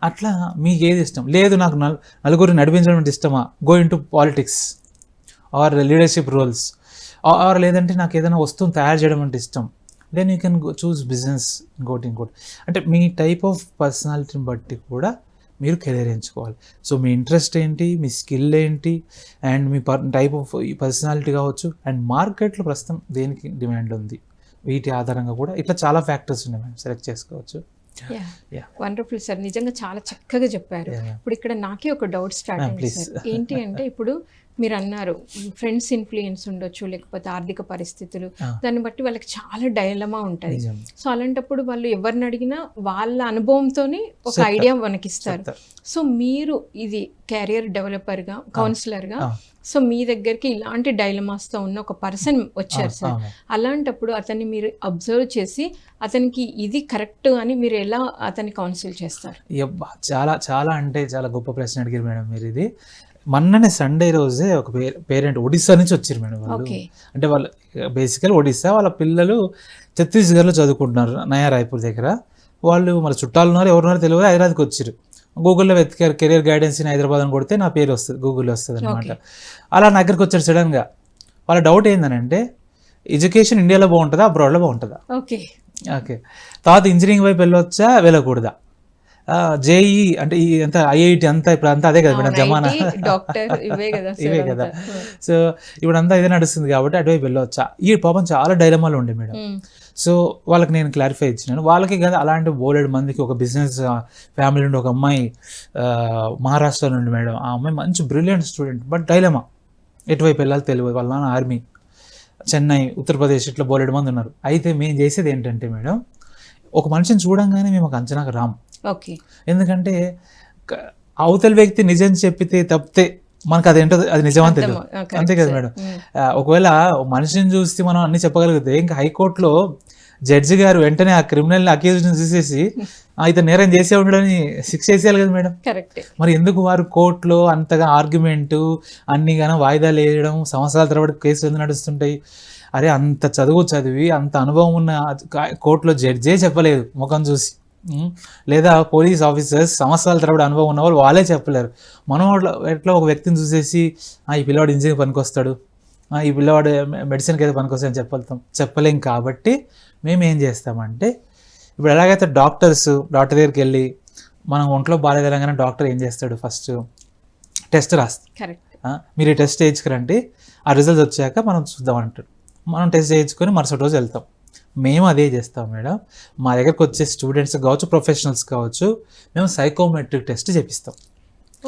అట్లా మీకు ఏది ఇష్టం. లేదు నాకు నలుగురిని నడిపించడం అంటే ఇష్టమా, go into politics or leadership roles. Or లేదంటే నాకు ఏదైనా వస్తువుని తయారు చేయడం అంటే ఇష్టం, then you can choose business, ఇంకోటి. అంటే మీ టైప్ ఆఫ్ పర్సనాలిటీని బట్టి కూడా మీరు కెరీర్ ఎంచుకోవాలి. సో మీ ఇంట్రెస్ట్ ఏంటి, మీ స్కిల్ ఏంటి, and me type of personality కావచ్చు, అండ్ మార్కెట్లో ప్రస్తుతం దేనికి డిమాండ్ ఉంది, వీటి ఆధారంగా కూడా ఇట్లా చాలా ఫ్యాక్టర్స్ ఉన్నాయి మేము సెలెక్ట్ చేసుకోవచ్చు. వండర్ఫుల్ సార్, నిజంగా చాలా చక్కగా చెప్పారు. ఇప్పుడు ఇక్కడ నాకే ఒక డౌట్ స్టార్ట్ అయింది సార్. ఏంటి అంటే ఇప్పుడు మీరు అన్నారు ఫ్రెండ్స్ ఇన్ఫ్లుయెన్స్ ఉండొచ్చు, లేకపోతే ఆర్థిక పరిస్థితులు, దాన్ని బట్టి వాళ్ళకి చాలా డైలమా ఉంటుంది. సో అలాంటప్పుడు వాళ్ళు ఎవరిని అడిగినా వాళ్ళ అనుభవంతోనే ఒక ఐడియా మనకిస్తారు. సో మీరు ఇది కెరియర్ డెవలపర్గా, కౌన్సిలర్గా, సో మీ దగ్గరికి ఇలాంటి డైలమాస్తో ఉన్న ఒక పర్సన్ వచ్చారు సార్. అలాంటప్పుడు అతన్ని మీరు అబ్జర్వ్ చేసి అతనికి ఇది కరెక్ట్ అని మీరు ఎలా అతన్ని కౌన్సిల్ చేస్తారు? చాలా చాలా అంటే చాలా గొప్ప ప్రశ్న అడిగారు మేడం మీరు. ఇది మొన్ననే సండే రోజే ఒక పేరెంట్ ఒడిస్సా నుంచి వచ్చారు మేడం. వాళ్ళు అంటే వాళ్ళు బేసికల్ ఒడిస్సా, వాళ్ళ పిల్లలు ఛత్తీస్గఢ్లో చదువుకుంటున్నారు, నయా రాయ్పూర్ దగ్గర. వాళ్ళు మన చుట్టాలు ఉన్నారు, ఎవరున్నారో తెలియదు, హైదరాబాద్కి వచ్చారు. గూగుల్లో వెతికారు కెరియర్ గైడెన్స్ ఇన్ హైదరాబాద్ అని కొడితే నా పేరు వస్తుంది, గూగుల్లో వస్తుంది అనమాట. అలా నా దగ్గరికి వచ్చారు సడన్గా. వాళ్ళ డౌట్ ఏంటంటే ఎడ్యుకేషన్ ఇండియాలో బాగుంటుందా, అబ్రాడ్లో బాగుంటుందా, ఓకే తర్వాత ఇంజనీరింగ్ వైపు వెళ్ళొచ్చా, వెళ్ళకూడదా, జేఈ అంటే ఈ అంతా ఐఐటి అంతా ఇప్పుడు అంతా అదే కదా మేడం, జమానా ఇవే కదా. సో ఇప్పుడు అంతా ఇదే నడుస్తుంది కాబట్టి అటువైపు వెళ్ళొచ్చా, ఈ పాపం చాలా డైలమాలు ఉండే మేడం. సో వాళ్ళకి నేను క్లారిఫై ఇచ్చినాను. వాళ్ళకి కదా అలాంటి బోలెడు మందికి, ఒక బిజినెస్ ఫ్యామిలీ నుండి ఒక అమ్మాయి మహారాష్ట్ర నుండి మేడం, ఆ అమ్మాయి మంచి బ్రిలియంట్ స్టూడెంట్, బట్ డైలమా ఎటువైపు వెళ్ళాలి తెలియదు. వాళ్ళ నాన్న ఆర్మీ, చెన్నై, ఉత్తరప్రదేశ్, ఇట్లా బోలెడు మంది ఉన్నారు. అయితే మేము చేసేది ఏంటంటే మేడం, ఒక మనిషిని చూడంగానే మేము ఒక అంచనాకు రాము. ఎందుకంటే అవతల వ్యక్తి నిజం చెప్పితే తప్పితే మనకు అదేంటో అది నిజమని తెలియదు, అంతే కదా మేడం. ఒకవేళ మనిషిని చూస్తే మనం అన్ని చెప్పగలిగితే, ఇంకా హైకోర్టులో జడ్జి గారు వెంటనే ఆ క్రిమినల్ని అక్యూజ్ని చూసేసి ఇతను నేరం చేసే ఉండడని శిక్ష వేసేయాలి కదా మేడం. మరి ఎందుకు వారు కోర్టులో అంతగా ఆర్గ్యుమెంటు, అన్ని గానో వాయిదాలు వేయడం, సంవత్సరాల తరబడి కేసులు ఎందుకు నడుస్తుంటాయి? అరే అంత చదివి అంత అనుభవం ఉన్న కోర్టులో జడ్జే చెప్పలేదు ముఖం చూసి, లేదా పోలీస్ ఆఫీసర్స్ సంవత్సరాల తరబడి అనుభవం ఉన్న వాళ్ళు వాళ్ళే చెప్పలేరు. మనం ఎట్లా ఒక వ్యక్తిని చూసేసి ఈ పిల్లవాడు ఇంజనీర్ పనికొస్తాడు, ఈ పిల్లవాడు మెడిసిన్కి అయితే పనికొస్తాడు అని చెప్పలేం. కాబట్టి మేము ఏం చేస్తామంటే, ఇప్పుడు ఎలాగైతే డాక్టర్ దగ్గరికి వెళ్ళి మనం ఒంట్లో బాగాలేదనగానే డాక్టర్ ఏం చేస్తాడు, ఫస్ట్ టెస్ట్ రాస్తాడు, మీరు ఈ టెస్ట్ చేయించుకురండి, ఆ రిజల్ట్స్ వచ్చాక మనం చూద్దాం అంటాడు. మనం టెస్ట్ చేయించుకొని మరుసటి రోజు వెళ్తాం. మేము అదే చేస్తాం మేడం. మా దగ్గరకు వచ్చే స్టూడెంట్స్ కావచ్చు, ప్రొఫెషనల్స్ కావచ్చు, మేము సైకోమెట్రిక్ టెస్ట్ చేపిస్తాం.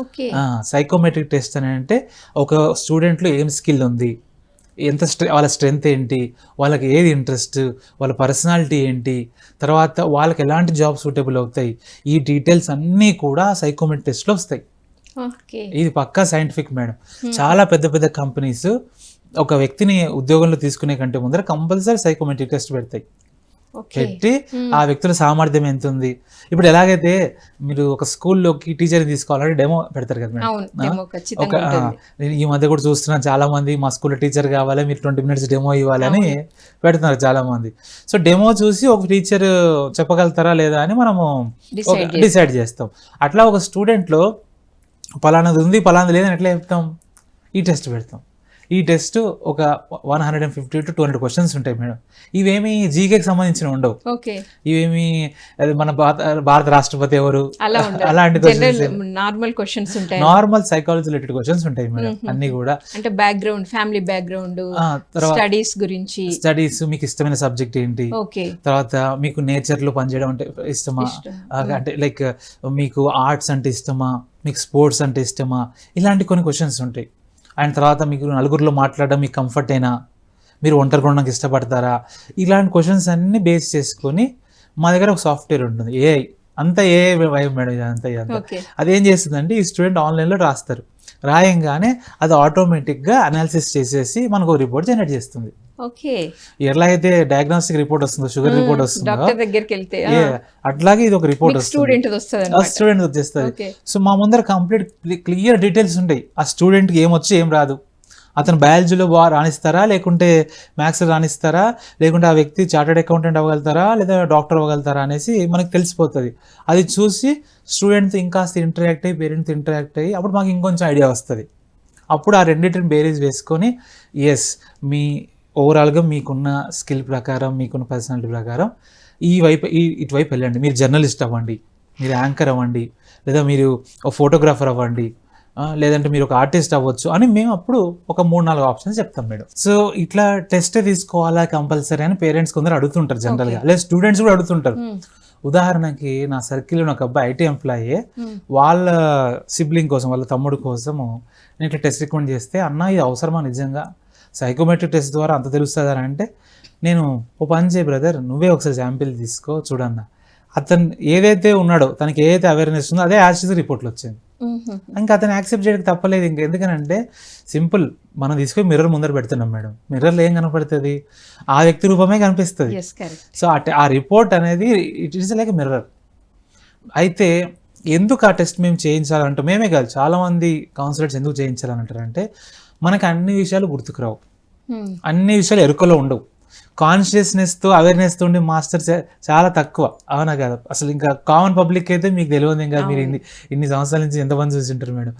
ఓకే. సైకోమెట్రిక్ టెస్ట్ అని అంటే ఒక స్టూడెంట్లో ఏం స్కిల్ ఉంది, ఎంత వాళ్ళ స్ట్రెంగ్త్ ఏంటి, వాళ్ళకి ఏది ఇంట్రెస్ట్, వాళ్ళ పర్సనాలిటీ ఏంటి, తర్వాత వాళ్ళకి ఎలాంటి జాబ్ సూటబుల్ అవుతాయి, ఈ డీటెయిల్స్ అన్నీ కూడా సైకోమెట్రిక్ టెస్ట్లో వస్తాయి. ఓకే. ఇది పక్కా సైంటిఫిక్ మేడం. చాలా పెద్ద పెద్ద కంపెనీస్ ఒక వ్యక్తిని ఉద్యోగంలో తీసుకునే కంటే ముందర కంపల్సరీ సైకోమెట్రిక్ టెస్ట్ పెడతాయి. పెట్టి ఆ వ్యక్తుల సామర్థ్యం ఎంత ఉంది. ఇప్పుడు ఎలాగైతే మీరు ఒక స్కూల్లోకి టీచర్ తీసుకోవాలంటే డెమో పెడతారు కదా మేడం. ఈ మధ్య కూడా చూస్తున్నాను, చాలా మంది మా స్కూల్లో టీచర్ కావాలి, మీరు 20 minutes డెమో ఇవ్వాలని పెడుతున్నారు చాలా మంది. సో డెమో చూసి ఒక టీచర్ చెప్పగలుగుతారా లేదా అని మనము డిసైడ్ చేస్తాం. అట్లా ఒక స్టూడెంట్లో పలానాది ఉంది, పలానాది లేదని ఎట్లా చెప్తాం? ఈ టెస్ట్ పెడతాం. ఈ టెస్ట్ ఒక 150 to 200 క్వశ్చన్స్ ఉంటాయి మేడం. ఇవేమి జీకేకి సంబంధించిన ఉండవు. ఇవేమి మన భారత రాష్ట్రపతి ఎవరు అలాంటి నార్మల్ సైకాలజీ రిలేటెడ్ క్వశ్చన్స్ ఉంటాయి మేడం. అన్ని కూడా అంటే బ్యాక్గ్రౌండ్, ఫ్యామిలీ బ్యాక్గ్రౌండ్, స్టడీస్ గురించి, స్టడీస్, మీకు ఇష్టమైన సబ్జెక్ట్ ఏంటి, తర్వాత మీకు నేచర్ లో పనిచేయడం అంటే ఇష్టమా, అంటే లైక్ మీకు ఆర్ట్స్ అంటే ఇష్టమా, మీకు స్పోర్ట్స్ అంటే ఇష్టమా, ఇలాంటి కొన్ని క్వశ్చన్స్ ఉంటాయి. అండ్ తర్వాత మీకు నలుగురిలో మాట్లాడడం మీకు కంఫర్ట్ అయినా, మీరు ఒంటరిగా ఉండడానికి ఇష్టపడతారా, ఇలాంటి క్వశ్చన్స్ అన్ని బేస్ చేసుకొని మా దగ్గర ఒక సాఫ్ట్వేర్ ఉంటుంది, ఏఐ. అంతా ఏఐ వైబ్ మేడం ఇదంతా. అదేం చేస్తుందంటే ఈ స్టూడెంట్ ఆన్లైన్లో రాస్తారు, రాయంగానే అది ఆటోమేటిక్గా అనాలిసిస్ చేసేసి మనకు రిపోర్ట్ జనరేట్ చేస్తుంది. ఎలా అయితే డయాగ్నోస్టిక్ రిపోర్ట్ వస్తుందో, షుగర్ రిపోర్ట్ వస్తుందో, అట్లాగే ఇది ఒక రిపోర్ట్ వస్తుంది, స్టూడెంట్ వచ్చేస్తుంది. సో మా ముందర కంప్లీట్ క్లియర్ డీటెయిల్స్ ఉంటాయి. ఆ స్టూడెంట్కి ఏమొచ్చి ఏం రాదు, అతను బయాలజీలో బాగా రాణిస్తారా, లేకుంటే మ్యాథ్స్ రాణిస్తారా, లేకుంటే ఆ వ్యక్తి చార్టెడ్ అకౌంటెంట్ అవ్వగలుగుతారా, లేదా డాక్టర్ అవ్వగలుగుతారా అనేసి మనకు తెలిసిపోతుంది. అది చూసి స్టూడెంట్తో ఇంకాస్త ఇంటరాక్ట్ అయ్యి, పేరెంట్తో ఇంటరాక్ట్ అయ్యి, అప్పుడు మాకు ఇంకొంచెం ఐడియా వస్తుంది. అప్పుడు ఆ రెండింటిని బేరీజ్ వేసుకొని ఎస్ మీ ఓవరాల్గా మీకున్న స్కిల్ ప్రకారం, మీకున్న పర్సనాలిటీ ప్రకారం ఇటువైపు వెళ్ళండి. మీరు జర్నలిస్ట్ అవ్వండి, మీరు యాంకర్ అవ్వండి, లేదా మీరు ఒక ఫోటోగ్రాఫర్ అవ్వండి, లేదంటే మీరు ఒక ఆర్టిస్ట్ అవ్వచ్చు అని మేము అప్పుడు ఒక 3-4 ఆప్షన్స్ చెప్తాం మేడం. సో ఇట్లా టెస్ట్ తీసుకోవాలా కంపల్సరీ అని పేరెంట్స్ కొందరు అడుగుతుంటారు జనరల్గా, లేదా స్టూడెంట్స్ కూడా అడుగుతుంటారు. ఉదాహరణకి నా సర్కిల్లో ఒక అబ్బాయి ఐటీ ఎంప్లాయీ, వాళ్ళ సిబ్లింగ్ కోసం, వాళ్ళ తమ్ముడు కోసము నేను ఇట్లా టెస్ట్ రికమెండ్ చేస్తే, అన్న ఇది అవసరమా నిజంగా, సైకోమెట్రిక్ టెస్ట్ ద్వారా అంత తెలుస్తుందని అంటే, నేను ఓ పని చేయి బ్రదర్, నువ్వే ఒకసారి శాంపిల్ తీసుకో చూడన్న. అతను ఏదైతే ఉన్నాడో, తనకి ఏదైతే అవేర్నెస్ ఉందో అదే యాజ్ రిపోర్ట్లు వచ్చింది. ఇంకా అతను యాక్సెప్ట్ చేయడానికి తప్పలేదు. ఇంకా ఎందుకనంటే సింపుల్, మనం తీసుకొని మిర్రర్ ముందర పెడుతున్నాం మేడం. మిర్రర్లో ఏం కనపడుతుంది? ఆ వ్యక్తి రూపమే కనిపిస్తుంది. సో ఆ రిపోర్ట్ అనేది ఇట్ ఈస్ లైక్ మిర్రర్. అయితే ఎందుకు ఆ టెస్ట్ మేము చేయించాలంటే, మేమే కాదు చాలామంది కౌన్సిలర్స్ ఎందుకు చేయించాలని అంటారంటే, మనకు అన్ని విషయాలు గుర్తుకురావు, అన్ని విషయాలు ఎరుకలో ఉండవు. కాన్షియస్నెస్తో, అవేర్నెస్తో ఉండే మాస్టర్స్ చాలా తక్కువ, అవునా కదా? అసలు ఇంకా కామన్ పబ్లిక్ అయితే మీకు తెలియదు ఇంకా, మీరు ఇన్ని సంవత్సరాల నుంచి ఎంతమంది చూసింటారు మేడం.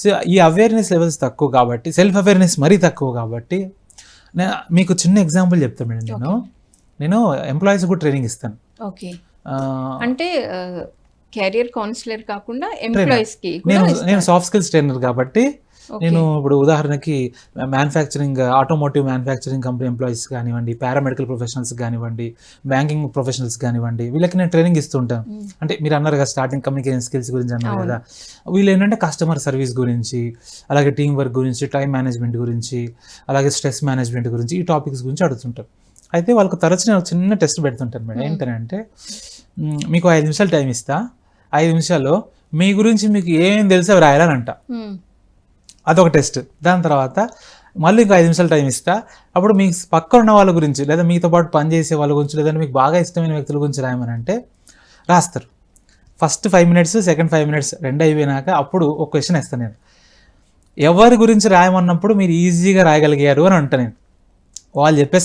సో ఈ అవేర్నెస్ లెవెల్స్ తక్కువ కాబట్టి, సెల్ఫ్ అవేర్నెస్ మరీ తక్కువ కాబట్టి, మీకు చిన్న ఎగ్జాంపుల్ చెప్తాను మేడం. నేను ఎంప్లాయీస్ కూడా ట్రైనింగ్ ఇస్తాను. అంటే కెరియర్ కౌన్సిలర్ కాకుండా ఎంప్లాయీస్కి నేను సాఫ్ట్ స్కిల్స్ ట్రైనర్ కాబట్టి, నేను ఇప్పుడు ఉదాహరణకి manufacturing, automotive manufacturing company employees కానివ్వండి, పారామెడికల్ ప్రొఫెషనల్స్ కానివ్వండి, బ్యాంకింగ్ ప్రొఫెషనల్స్ కానివ్వండి, వీళ్ళకి నేను ట్రైనింగ్ ఇస్తూ ఉంటాను. అంటే మీరు అన్నారు కదా స్టార్టింగ్ కమ్యూనికేషన్ స్కిల్స్ గురించి అన్నారు కదా, వీళ్ళు ఏంటంటే కస్టమర్ సర్వీస్ గురించి, అలాగే టీం వర్క్ గురించి, టైం మేనేజ్మెంట్ గురించి, అలాగే స్ట్రెస్ మేనేజ్మెంట్ గురించి, ఈ టాపిక్స్ గురించి అడుగుతుంటారు. అయితే వాళ్ళకు తరచు నేను చిన్న టెస్ట్ పెడుతుంటాను మేడం. ఏంటంటే, మీకు 5 నిమిషాలు టైం ఇస్తా, 5 నిమిషాల్లో మీ గురించి మీకు ఏం తెలుసో అవి రాయాలనంట. అదొక టెస్ట్. దాని తర్వాత మళ్ళీ ఇంకో 5 నిమిషాలు టైం ఇస్తా, అప్పుడు మీ పక్కన ఉన్న వాళ్ళ గురించి, లేదా మీతో పాటు పనిచేసే వాళ్ళ గురించి, లేదంటే మీకు బాగా ఇష్టమైన వ్యక్తుల గురించి రాయమని అంటే రాస్తారు. ఫస్ట్ 5 minutes, సెకండ్ 5 minutes రెండు అయిపోయినాక అప్పుడు ఒక క్వశ్చన్ వేస్తాను నేను, ఎవరి గురించి రాయమన్నప్పుడు మీరు ఈజీగా రాయగలిగారు అని అంటా నేను. వాళ్ళు చెప్పే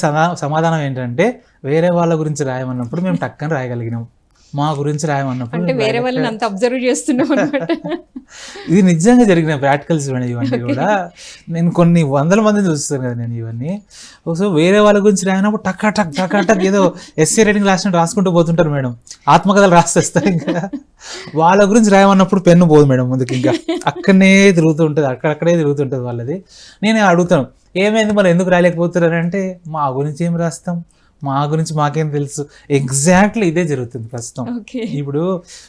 సమాధానం ఏంటంటే, వేరే వాళ్ళ గురించి రాయమన్నప్పుడు మేము టక్కని రాయగలిగినాం, మా గురించి రాయమన్నప్పుడు వేరే వాళ్ళని అంత అబ్జర్వ్ చేస్తున్నాం అన్నమాట. ఇది నిజంగా జరిగిన ప్రాక్టికల్స్ ఇవన్నీ కూడా. నేను కొన్ని 100 మందిని చూస్తాను కదా నేను ఇవన్నీ. సో వేరే వాళ్ళ గురించి రాయినప్పుడు టక్ ఏదో ఎస్సీ రైటింగ్ రాసుకుంటూ పోతుంటారు మేడం, ఆత్మకథలు రాసేస్తారు. ఇంకా వాళ్ళ గురించి రాయమన్నప్పుడు పెన్ను పోదు మేడం ముందుకు, ఇంకా అక్కడనే తిరుగుతూ ఉంటుంది, అక్కడక్కడే తిరుగుతుంటుంది వాళ్ళది. నేను అడుగుతాను, ఏమైంది మరి ఎందుకు రాయలేకపోతున్నారంటే, మా గురించి ఏం రాస్తాం, మా గురించి మాకేం తెలుసు. ఎగ్జాక్ట్లీ ఇదే జరుగుతుంది ప్రస్తుతం. ఓకే. ఇప్పుడు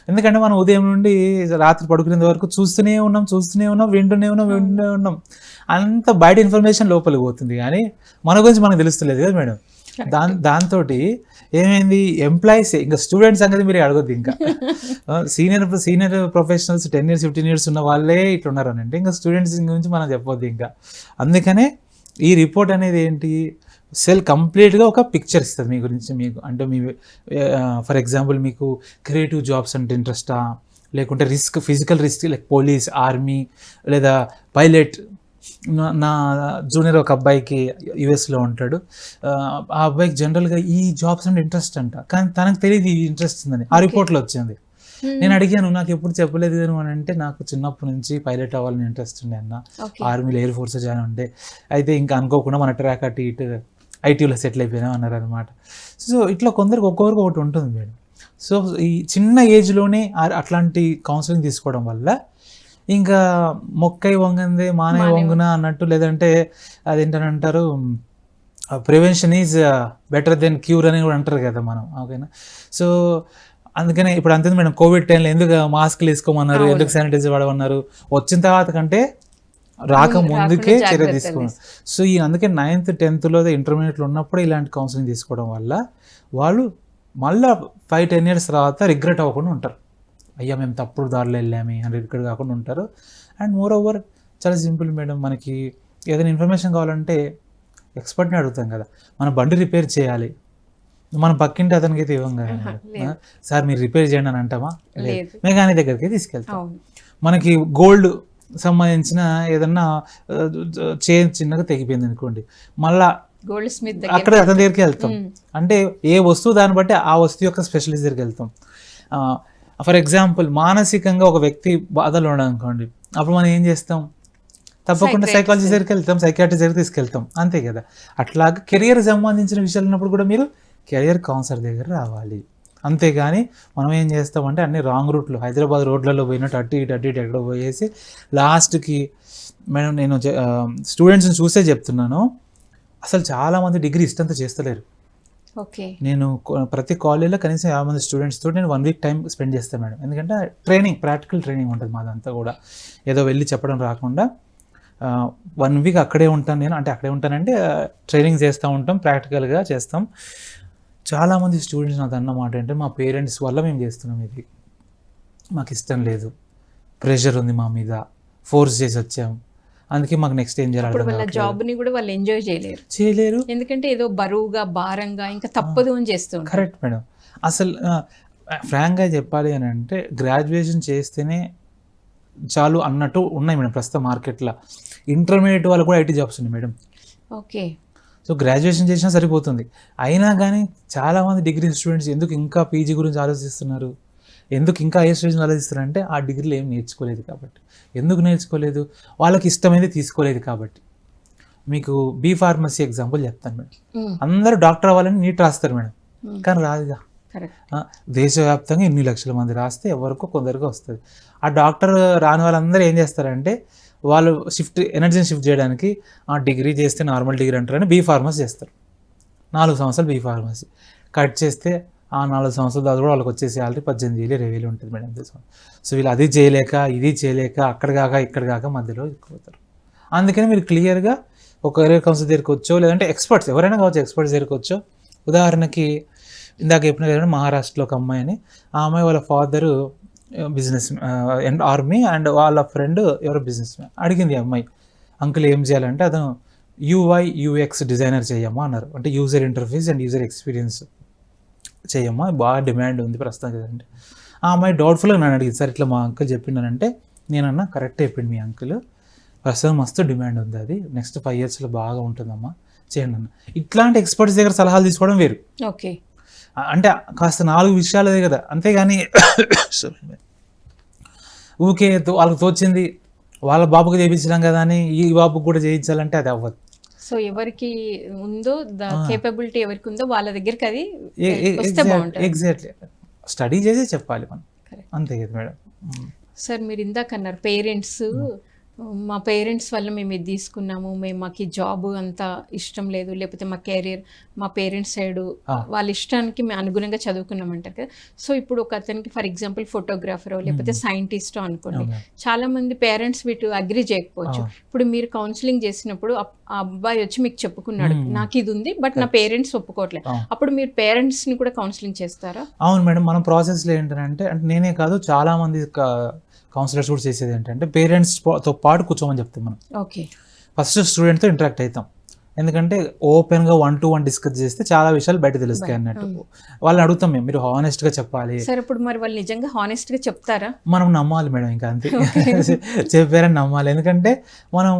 ఎందుకంటే మనం ఉదయం నుండి రాత్రి పడుకునేంత వరకు చూస్తూనే ఉన్నాం, వింటూనే ఉన్నాం. అంత బయట ఇన్ఫర్మేషన్ లోపలికి పోతుంది కానీ మన గురించి మనకు తెలుస్తలేదు కదా మేడం. దాంతో ఏమైంది, ఎంప్లాయీస్ ఇంకా స్టూడెంట్స్ సంగతి మీరు అడగొద్దు. ఇంకా సీనియర్ ప్రొఫెషనల్స్ 10 years 15 years ఉన్న వాళ్ళే ఇట్లున్నారు అని అంటే ఇంకా స్టూడెంట్స్ గురించి మనం చెప్పొద్దు ఇంకా. అందుకనే ఈ రిపోర్ట్ అనేది ఏంటి, కంప్లీట్గా ఒక పిక్చర్ ఇస్తుంది మీ గురించి. మీకు అంటే మీ ఫర్ ఎగ్జాంపుల్ మీకు క్రియేటివ్ జాబ్స్ అంటే ఇంట్రెస్టా, లేకుంటే physical risk like police, army లేదా పైలట్. నా జూనియర్ ఒక అబ్బాయికి యుఎస్లో ఉంటాడు. ఆ అబ్బాయికి జనరల్గా ఈ జాబ్స్ అంటే ఇంట్రెస్ట్ అంట, కానీ తనకు తెలియదు ఈ ఇంట్రెస్ట్ ఉందని. ఆ రిపోర్ట్లో వచ్చింది. నేను అడిగాను, నాకు ఎప్పుడు చెప్పలేదు కదా అని అంటే, నాకు చిన్నప్పటి నుంచి పైలట్ అవ్వాలని ఇంట్రెస్ట్ ఉండే అన్న, ఆర్మీలో ఎయిర్ ఫోర్స్ జాయిన్ ఉంటే, అయితే ఇంకా అనుకోకుండా మన ట్రాక్ అటు ఇటు ఐటీలో సెటిల్ అయిపోయినాం అన్నారు అనమాట. సో ఇట్లా కొందరికి ఒక్కొక్కరికి ఒకటి ఉంటుంది మేడం. సో ఈ చిన్న ఏజ్లోనే అట్లాంటి కౌన్సిలింగ్ తీసుకోవడం వల్ల ఇంకా మొక్కై వంగందే మానే వంగున అన్నట్టు, లేదంటే అదేంటని అంటారు, prevention is better than cure అని కూడా అంటారు కదా మనం. ఓకేనా. సో అందుకనే ఇప్పుడు అంతే మేడం, కోవిడ్ టైంలో ఎందుకు మాస్క్లు వేసుకోమన్నారు, ఎందుకు శానిటైజర్ వాడమన్నారు, వచ్చిన తర్వాత కంటే రాకముందుకే చర్య తీసుకోవడం. సో ఈ అందుకే 9th 10th ఇంటర్మీడియట్లో ఉన్నప్పుడు ఇలాంటి కౌన్సిలింగ్ తీసుకోవడం వల్ల వాళ్ళు మళ్ళీ 5-10 years తర్వాత రిగ్రెట్ అవ్వకుండా ఉంటారు. అయ్యా మేము తప్పుడు దారిలో వెళ్ళామే అని రిగ్రెట్ కాకుండా ఉంటారు. అండ్ మోర్ ఓవర్ చాలా సింపుల్ మేడం, మనకి ఏదైనా ఇన్ఫర్మేషన్ కావాలంటే ఎక్స్పర్ట్ని అడుగుతాం కదా. మన బండి రిపేర్ చేయాలి, మనం పక్కింటి అతనికి అయితే ఇవ్వం కదా, సార్ మీరు రిపేర్ చేయండి అని అంటామా? మెకానిక్ దగ్గరికి తీసుకెళ్తాం. మనకి గోల్డ్ సంబంధించిన ఏదన్నా చైన్ చిన్నగా తెగిపోయింది అనుకోండి, మళ్ళా గోల్డ్ స్మిత్ అక్కడ అతని దగ్గరికి వెళ్తాం. అంటే ఏ వస్తువు దాన్ని బట్టి ఆ వస్తువు యొక్క స్పెషలిస్ట్ దగ్గరికి వెళ్తాం. ఫర్ ఎగ్జాంపుల్ మానసికంగా ఒక వ్యక్తి బాధలు ఉండనుకోండి, అప్పుడు మనం ఏం చేస్తాం, తప్పకుండా సైకాలజీ దగ్గరికి వెళ్తాం, సైకియాట్రిస్ట్ దగ్గరికి తీసుకెళ్తాం, అంతే కదా. అట్లాగా కెరియర్ సంబంధించిన విషయాలు ఉన్నప్పుడు కూడా మీరు కెరియర్ కౌన్సిలర్ దగ్గర రావాలి. అంతేగాని మనం ఏం చేస్తామంటే అన్ని రాంగ్ రూట్లో హైదరాబాద్ రోడ్లలో పోయినట్టు అటు ఇటు ఎక్కడో పోయేసి లాస్ట్కి మేడం, నేను స్టూడెంట్స్ని చూసే చెప్తున్నాను, అసలు చాలామంది డిగ్రీ ఇష్టంతో చేస్తలేరు. ఓకే. నేను ప్రతి కాలేజీలో కనీసం 50 మంది స్టూడెంట్స్తో నేను 1 week టైం స్పెండ్ చేస్తాను మేడం. ఎందుకంటే ప్రాక్టికల్ ట్రైనింగ్ ఉంటుంది మాదంతా కూడా, ఏదో వెళ్ళి చెప్పడం రాకుండా 1 week అక్కడే ఉంటాను నేను. అంటే అక్కడే ఉంటానంటే ట్రైనింగ్ చేస్తూ ఉంటాం, ప్రాక్టికల్గా చేస్తాం. చాలామంది స్టూడెంట్స్ నాది అన్నమాట అంటే, మా పేరెంట్స్ వల్ల మేము చేస్తున్నాం, ఇది మాకు ఇష్టం లేదు, ప్రెషర్ ఉంది మా మీద, ఫోర్స్ చేసి వచ్చాము, అందుకే మాకు నెక్స్ట్ ఏం చేయాలి. వాళ్ళ జాబ్ని కూడా వాళ్ళు ఎంజాయ్ చేయలేరు, ఎందుకంటే ఏదో బరువుగా భారంగా ఇంకా తప్పదు అని చేస్తుంది. Correct madam. అసలు ఫ్రాంక్గా చెప్పాలి అని అంటే గ్రాడ్యుయేషన్ చేస్తేనే చాలు అన్నట్టు ఉన్నాయి మేడం ప్రస్తుతం మార్కెట్లో. ఇంటర్మీడియట్ వాళ్ళు కూడా ఐటీ జాబ్స్ ఉన్నాయి మేడం. ఓకే. సో గ్రాడ్యుయేషన్ చేసినా సరిపోతుంది. అయినా కానీ చాలామంది డిగ్రీ స్టూడెంట్స్ ఎందుకు ఇంకా పీజీ గురించి ఆలోచిస్తున్నారు, ఎందుకు ఇంకా హైయర్ స్టడీస్ ఆలోచిస్తున్నారు అంటే ఆ డిగ్రీలో ఏం నేర్చుకోలేదు కాబట్టి. ఎందుకు నేర్చుకోలేదు, వాళ్ళకి ఇష్టమైంది తీసుకోలేదు కాబట్టి. మీకు బీ ఫార్మసీ ఎగ్జాంపుల్ చెప్తాను మేడం. అందరూ డాక్టర్ అవ్వాలని నీట్ రాస్తారు మేడం, కానీ రాదుగా. దేశవ్యాప్తంగా 8 లక్షల మంది రాస్తే ఎవరికో కొందరికో వస్తుంది. ఆ డాక్టర్ రాని వాళ్ళందరూ ఏం చేస్తారంటే, వాళ్ళు ఎనర్జీని షిఫ్ట్ చేయడానికి ఆ డిగ్రీ చేస్తే నార్మల్ డిగ్రీ అంటారని బీ ఫార్మసీ చేస్తారు. 4 సంవత్సరాలు బీ ఫార్మసీ కట్ చేస్తే ఆ 4 సంవత్సరాల తర్వాత కూడా వాళ్ళకి వచ్చే శాలరీ 18,000-20,000 ఉంటుంది మేడం. సో వీళ్ళు అది చేయలేక ఇది చేయలేక అక్కడ కాక ఇక్కడ కాక మధ్యలో ఎక్కువతారు. అందుకని మీరు క్లియర్గా ఒక కెరీర్ కౌన్సిలర్ దగ్గరికి వచ్చో, లేదంటే ఎక్స్పర్ట్స్ ఎవరైనా కావచ్చు, ఎక్స్పర్ట్స్ దగ్గరికి వచ్చో. ఉదాహరణకి ఇందాక చెప్పిన కదా మహారాష్ట్రలో ఒక అమ్మాయి అని, ఆ అమ్మాయి వాళ్ళ ఫాదరు బిజినెస్ ఆర్మీ అండ్ వాళ్ళ ఫ్రెండ్ ఎవరో బిజినెస్ మ్యాన్. అడిగింది ఆ అమ్మాయి, అంకుల్ ఏం చేయాలంటే అతను UI/UX డిజైనర్ చేయమ్మా అన్నారు. అంటే user interface and user experience చేయమ్మా, బాగా డిమాండ్ ఉంది ప్రస్తుతం కదండి. ఆ అమ్మాయి డౌట్ఫుల్గా నన్ను అడిగింది, సార్ ఇట్లా మా అంకుల్ చెప్పిండనంటే నేనన్నా కరెక్ట్ చెప్పింది మీ అంకుల్, ప్రస్తుతం మస్తు డిమాండ్ ఉంది, అది నెక్స్ట్ 5 yearsలో బాగా ఉంటుందమ్మా చేయండి అన్న. ఇట్లాంటి ఎక్స్పర్ట్స్ దగ్గర సలహాలు తీసుకోవడం వేరు. ఓకే. అంటే కాస్త 4 విషయాలదే కదా, అంతేగాని ఊకే వాళ్ళకి తోచింది వాళ్ళ బాబుకి చేయించడం కదా అని ఈ బాబుకి కూడా చేయించాలంటే అది అవ్వదు. సో ఎవరికి ఉందో కేపబిలిటీ ఎవరికి ఉందో వాళ్ళ దగ్గరికి అది వస్తే బాగుంటుంది. ఎగ్జాక్ట్లీ స్టడీ చేసి చెప్పాలి మనం, అంతే కదా మేడం. సార్ మీరు ఇందాక అన్నారు పేరెంట్స్ మా పేరెంట్స్ వల్ల మేము ఇది తీసుకున్నాము, మాకు ఈ జాబ్ అంతా ఇష్టం లేదు, లేకపోతే మా కెరీర్ మా పేరెంట్స్ సైడు వాళ్ళ ఇష్టానికి మేము అనుగుణంగా చదువుకున్నామంటారు కదా. సో ఇప్పుడు ఒక అతనికి ఫర్ ఎగ్జాంపుల్ ఫోటోగ్రాఫరో లేకపోతే సైంటిస్టో అనుకోండి, చాలా మంది పేరెంట్స్ వీటి అగ్రి చేయకపోవచ్చు. ఇప్పుడు మీరు కౌన్సిలింగ్ చేసినప్పుడు ఆ అబ్బాయి వచ్చి మీకు చెప్పుకున్నాడు నాకు ఇది ఉంది బట్ నా పేరెంట్స్ ఒప్పుకోవట్లేదు, అప్పుడు మీరు పేరెంట్స్ ని కూడా కౌన్సిలింగ్ చేస్తారా? అవును మేడం, మనం ప్రాసెస్లో ఏంటంటే అంటే నేనే కాదు చాలా మంది కౌన్సిలర్స్ కూడా చేసేది ఏంటంటే పేరెంట్స్తో పాటు కూర్చోమని చెప్తాం మనం. ఓకే, ఫస్ట్ స్టూడెంట్తో ఇంటరాక్ట్ అవుతాం, ఎందుకంటే ఓపెన్గా 1-to-1 డిస్కస్ చేస్తే చాలా విషయాలు బయట తెలుస్తాయి అన్నట్టు. వాళ్ళని అడుగుతాం మేము, మీరు హానెస్ట్గా చెప్పాలి. సరే ఇప్పుడు మరి వాళ్ళు నిజంగా హానెస్ట్గా చెప్తారా? మనం నమ్మాలి మేడం, ఇంకా అంతే. చెప్పారని నమ్మాలి, ఎందుకంటే మనం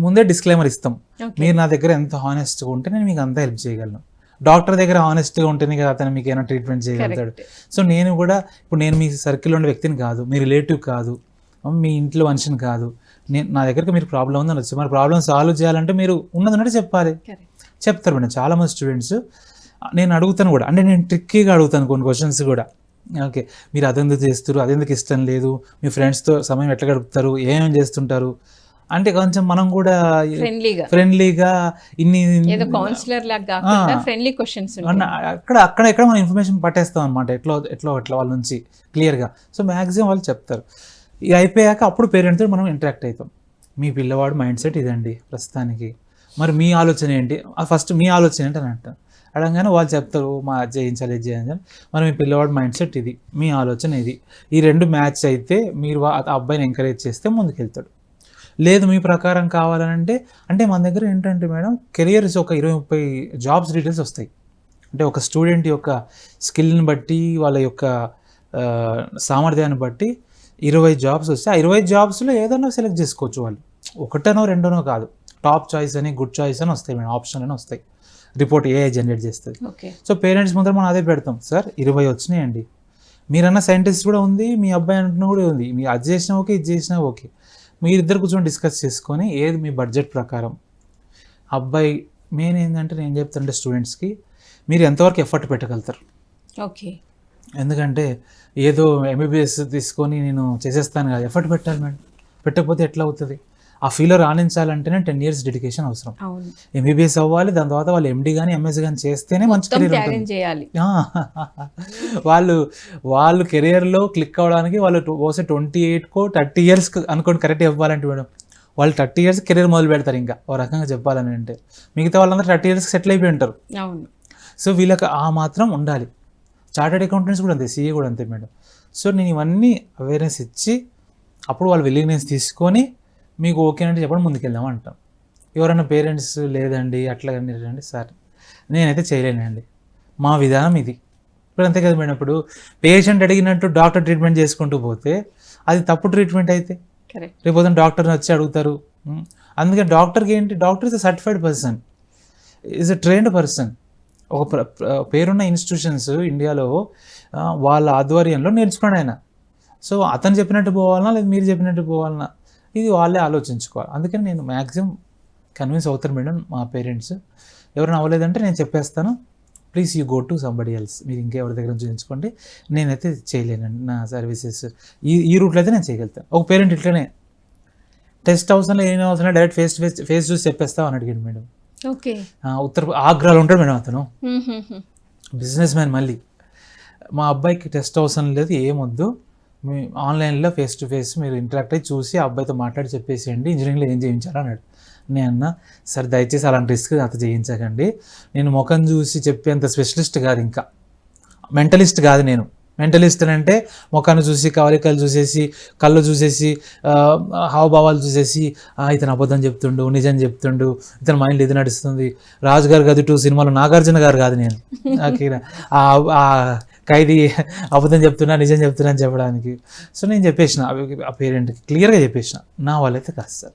ముందే డిస్క్లైమర్ ఇస్తాం, మీరు నా దగ్గర ఎంత హానెస్ట్గా ఉంటే నేను మీకు అంతా హెల్ప్ చేయగలను. డాక్టర్ దగ్గర హానెస్ట్గా ఉంటేనే కదా అతను మీకు ఏమైనా ట్రీట్మెంట్ చేయగలుగుతాడు. సో నేను కూడా ఇప్పుడు నేను మీ సర్కిల్లో ఉండే వ్యక్తిని కాదు, మీ రిలేటివ్ కాదు, మీ ఇంట్లో మనిషిని కాదు, నేను నా దగ్గరికి మీరు ప్రాబ్లం ఉందని వచ్చి మరి ప్రాబ్లం సాల్వ్ చేయాలంటే మీరు ఉన్నదంటే చెప్పాలి. చెప్తారు మేడం చాలామంది స్టూడెంట్స్. నేను అడుగుతాను కూడా, అంటే నేను ట్రిక్కీగా అడుగుతాను కొన్ని క్వశ్చన్స్ కూడా. ఓకే, మీరు అదెందుకు చేస్తారు, అదెందుకు ఇష్టం లేదు, మీ ఫ్రెండ్స్తో సమయం ఎట్లా గడుపుతారు, ఏమేమి చేస్తుంటారు అంటే కొంచెం మనం కూడా ఫ్రెండ్లీగా ఇన్ని అక్కడ మనం ఇన్ఫర్మేషన్ పట్టేస్తాం అనమాట, ఎట్లా వాళ్ళ నుంచి క్లియర్గా. సో మ్యాక్సిమం వాళ్ళు చెప్తారు. ఇది అయిపోయాక అప్పుడు పేరెంట్స్తో మనం ఇంటరాక్ట్ అవుతాం. మీ పిల్లవాడు మైండ్ సెట్ ఇదండి ప్రస్తుతానికి, మరి మీ ఆలోచన ఏంటి, ఫస్ట్ మీ ఆలోచన ఏంటి అని అంటాం. అడగానే వాళ్ళు చెప్తారు మా చేయించాలి ఇది చేయించాలి, మరి మీ పిల్లవాడు మైండ్ సెట్ ఇది, మీ ఆలోచన ఇది, ఈ రెండు మ్యాచ్ అయితే మీరు ఆ అబ్బాయిని ఎంకరేజ్ చేస్తే ముందుకెళ్తాడు. లేదు మీ ప్రకారం కావాలంటే, అంటే మన దగ్గర ఏంటంటే మేడం కెరియర్స్ ఒక 20-30 జాబ్స్ డీటెయిల్స్ వస్తాయి. అంటే ఒక స్టూడెంట్ యొక్క స్కిల్ని బట్టి వాళ్ళ యొక్క సామర్థ్యాన్ని బట్టి 20 జాబ్స్ వస్తే ఆ 20 జాబ్స్లో ఏదైనా సెలెక్ట్ చేసుకోవచ్చు వాళ్ళు, ఒకటనో రెండోనో కాదు. టాప్ చాయిస్ అని గుడ్ చాయిస్ అని వస్తాయి మేడం, ఆప్షన్ అని వస్తాయి, రిపోర్ట్ ఏఐ జనరేట్ చేస్తుంది. సో పేరెంట్స్ ముందర మనం అదే పెడతాం, సార్ 20 వచ్చినాయండి, మీరన్న సైంటిస్ట్ కూడా ఉంది, మీ అబ్బాయి అంటున్నా కూడా ఉంది, మీరు అది చేసినా ఓకే ఇది చేసినా ఓకే, మీరిద్దరు కూర్చొని డిస్కస్ చేసుకొని ఏది మీ బడ్జెట్ ప్రకారం. అబ్బాయి మెయిన్ ఏంటంటే నేను చెప్తానంటే స్టూడెంట్స్కి మీరు ఎంతవరకు ఎఫర్ట్ పెట్టగలుగుతారు. ఓకే, ఎందుకంటే ఏదో ఎంబీబీఎస్ తీసుకొని నేను చేసేస్తాను కదా, ఎఫర్ట్ పెట్టాలి మేడం, పెట్టకపోతే ఎట్లా అవుతుంది. ఆ ఫీల్డ్లో రాణించాలంటేనే 10 years డెడికేషన్ అవసరం. ఎంబీబీఎస్ అవ్వాలి, దాని తర్వాత వాళ్ళు ఎండీ కానీ ఎంఎస్ కానీ చేస్తేనే మంచి కెరీర్ ఉంటుంది. వాళ్ళు కెరియర్లో క్లిక్ అవ్వడానికి వాళ్ళు 28 30 years అనుకోండి కరెక్ట్ ఇవ్వాలంటే మేడం, వాళ్ళు 30 years కెరీర్ మొదలు పెడతారు. ఇంకా ఓ రకంగా చెప్పాలని అంటే మిగతా వాళ్ళందరూ 30 years సెటిల్ అయిపోయి ఉంటారు. సో వీళ్ళకి ఆ మాత్రం ఉండాలి. చార్టెడ్ అకౌంటెంట్స్ కూడా అంతే, సీఏ కూడా అంతే మేడం. సో నేను ఇవన్నీ అవేర్నెస్ ఇచ్చి అప్పుడు వాళ్ళు విల్లింగ్నెస్ తీసుకొని మీకు ఓకే అంటే చెప్పడం ముందుకెళ్దాం అంటాం. ఎవరైనా పేరెంట్స్ లేదండి అట్లా రండి సార్ నేనైతే చేయలేనండి, మా విధానం ఇది. ఇప్పుడు అంతే కదా మేడం, ఇప్పుడు పేషెంట్ అడిగినట్టు డాక్టర్ ట్రీట్మెంట్ చేసుకుంటూ పోతే అది తప్పు ట్రీట్మెంట్ అయితే రేపు డాక్టర్ని వచ్చి అడుగుతారు. అందుకని డాక్టర్కి ఏంటి, doctor is a certified person, is a trained person. ఒక పేరున్న ఇన్స్టిట్యూషన్స్ ఇండియాలో వాళ్ళ ఆధ్వర్యంలో నేర్చుకున్నాడు ఆయన. సో అతను చెప్పినట్టు పోవాలన్నా లేదా మీరు చెప్పినట్టు పోవాలన్నా ఇది వాళ్ళే ఆలోచించుకోవాలి. అందుకని నేను మ్యాక్సిమం కన్విన్స్ అవుతాను మేడం మా పేరెంట్స్. ఎవరైనా అవ్వలేదంటే నేను చెప్పేస్తాను, please you go to somebody else, మీరు ఇంకెవరి దగ్గర చూపించుకోండి, నేనైతే చేయలేనండి నా సర్వీసెస్ ఈ రూట్లో అయితే నేను చేయగలుగుతాను. ఒక పేరెంట్ ఇట్లనే టెస్ట్ అవసరం ఏం అవసరం డైరెక్ట్ ఫేస్ చూసి చెప్పేస్తావు అని అడిగాడు మేడం. ఓకే, ఆగ్రాలో ఉంటాడు మేడం అతను, బిజినెస్ మ్యాన్. మళ్ళీ మా అబ్బాయికి టెస్ట్ అవసరం లేదు, ఏమొద్దు, మీ ఆన్లైన్లో ఫేస్ టు ఫేస్ మీరు ఇంటరాక్ట్ అయ్యి చూసి ఆ అబ్బాయితో మాట్లాడి చెప్పేసేయండి ఇంజనీరింగ్లో ఏం చేయించారు అన్నాడు. నేను అన్నా సరే దయచేసి అలాంటి రిస్క్ అంత చేయించకండి, నేను ముఖం చూసి చెప్పేంత స్పెషలిస్ట్ కాదు, ఇంకా మెంటలిస్ట్ కాదు నేను. మెంటలిస్ట్ అని అంటే ముఖాన్ని చూసి కవలికలు చూసేసి కళ్ళు చూసేసి హావభావాలు చూసేసి ఇతను అబద్ధం చెప్తుండు నిజం చెప్తుండు ఇతను మైండ్లో ఇది నడుస్తుంది, రాజుగారు గది 2 సినిమాలో నాగార్జున గారు కాదు నేను. ఖైదీ అబద్ధం చెప్తున్నా నిజం చెప్తున్నా అని చెప్పడానికి. సో నేను చెప్పేసిన ఆ పేరెంట్కి క్లియర్గా చెప్పేసిన, నా వాళ్ళైతే కాదు సార్,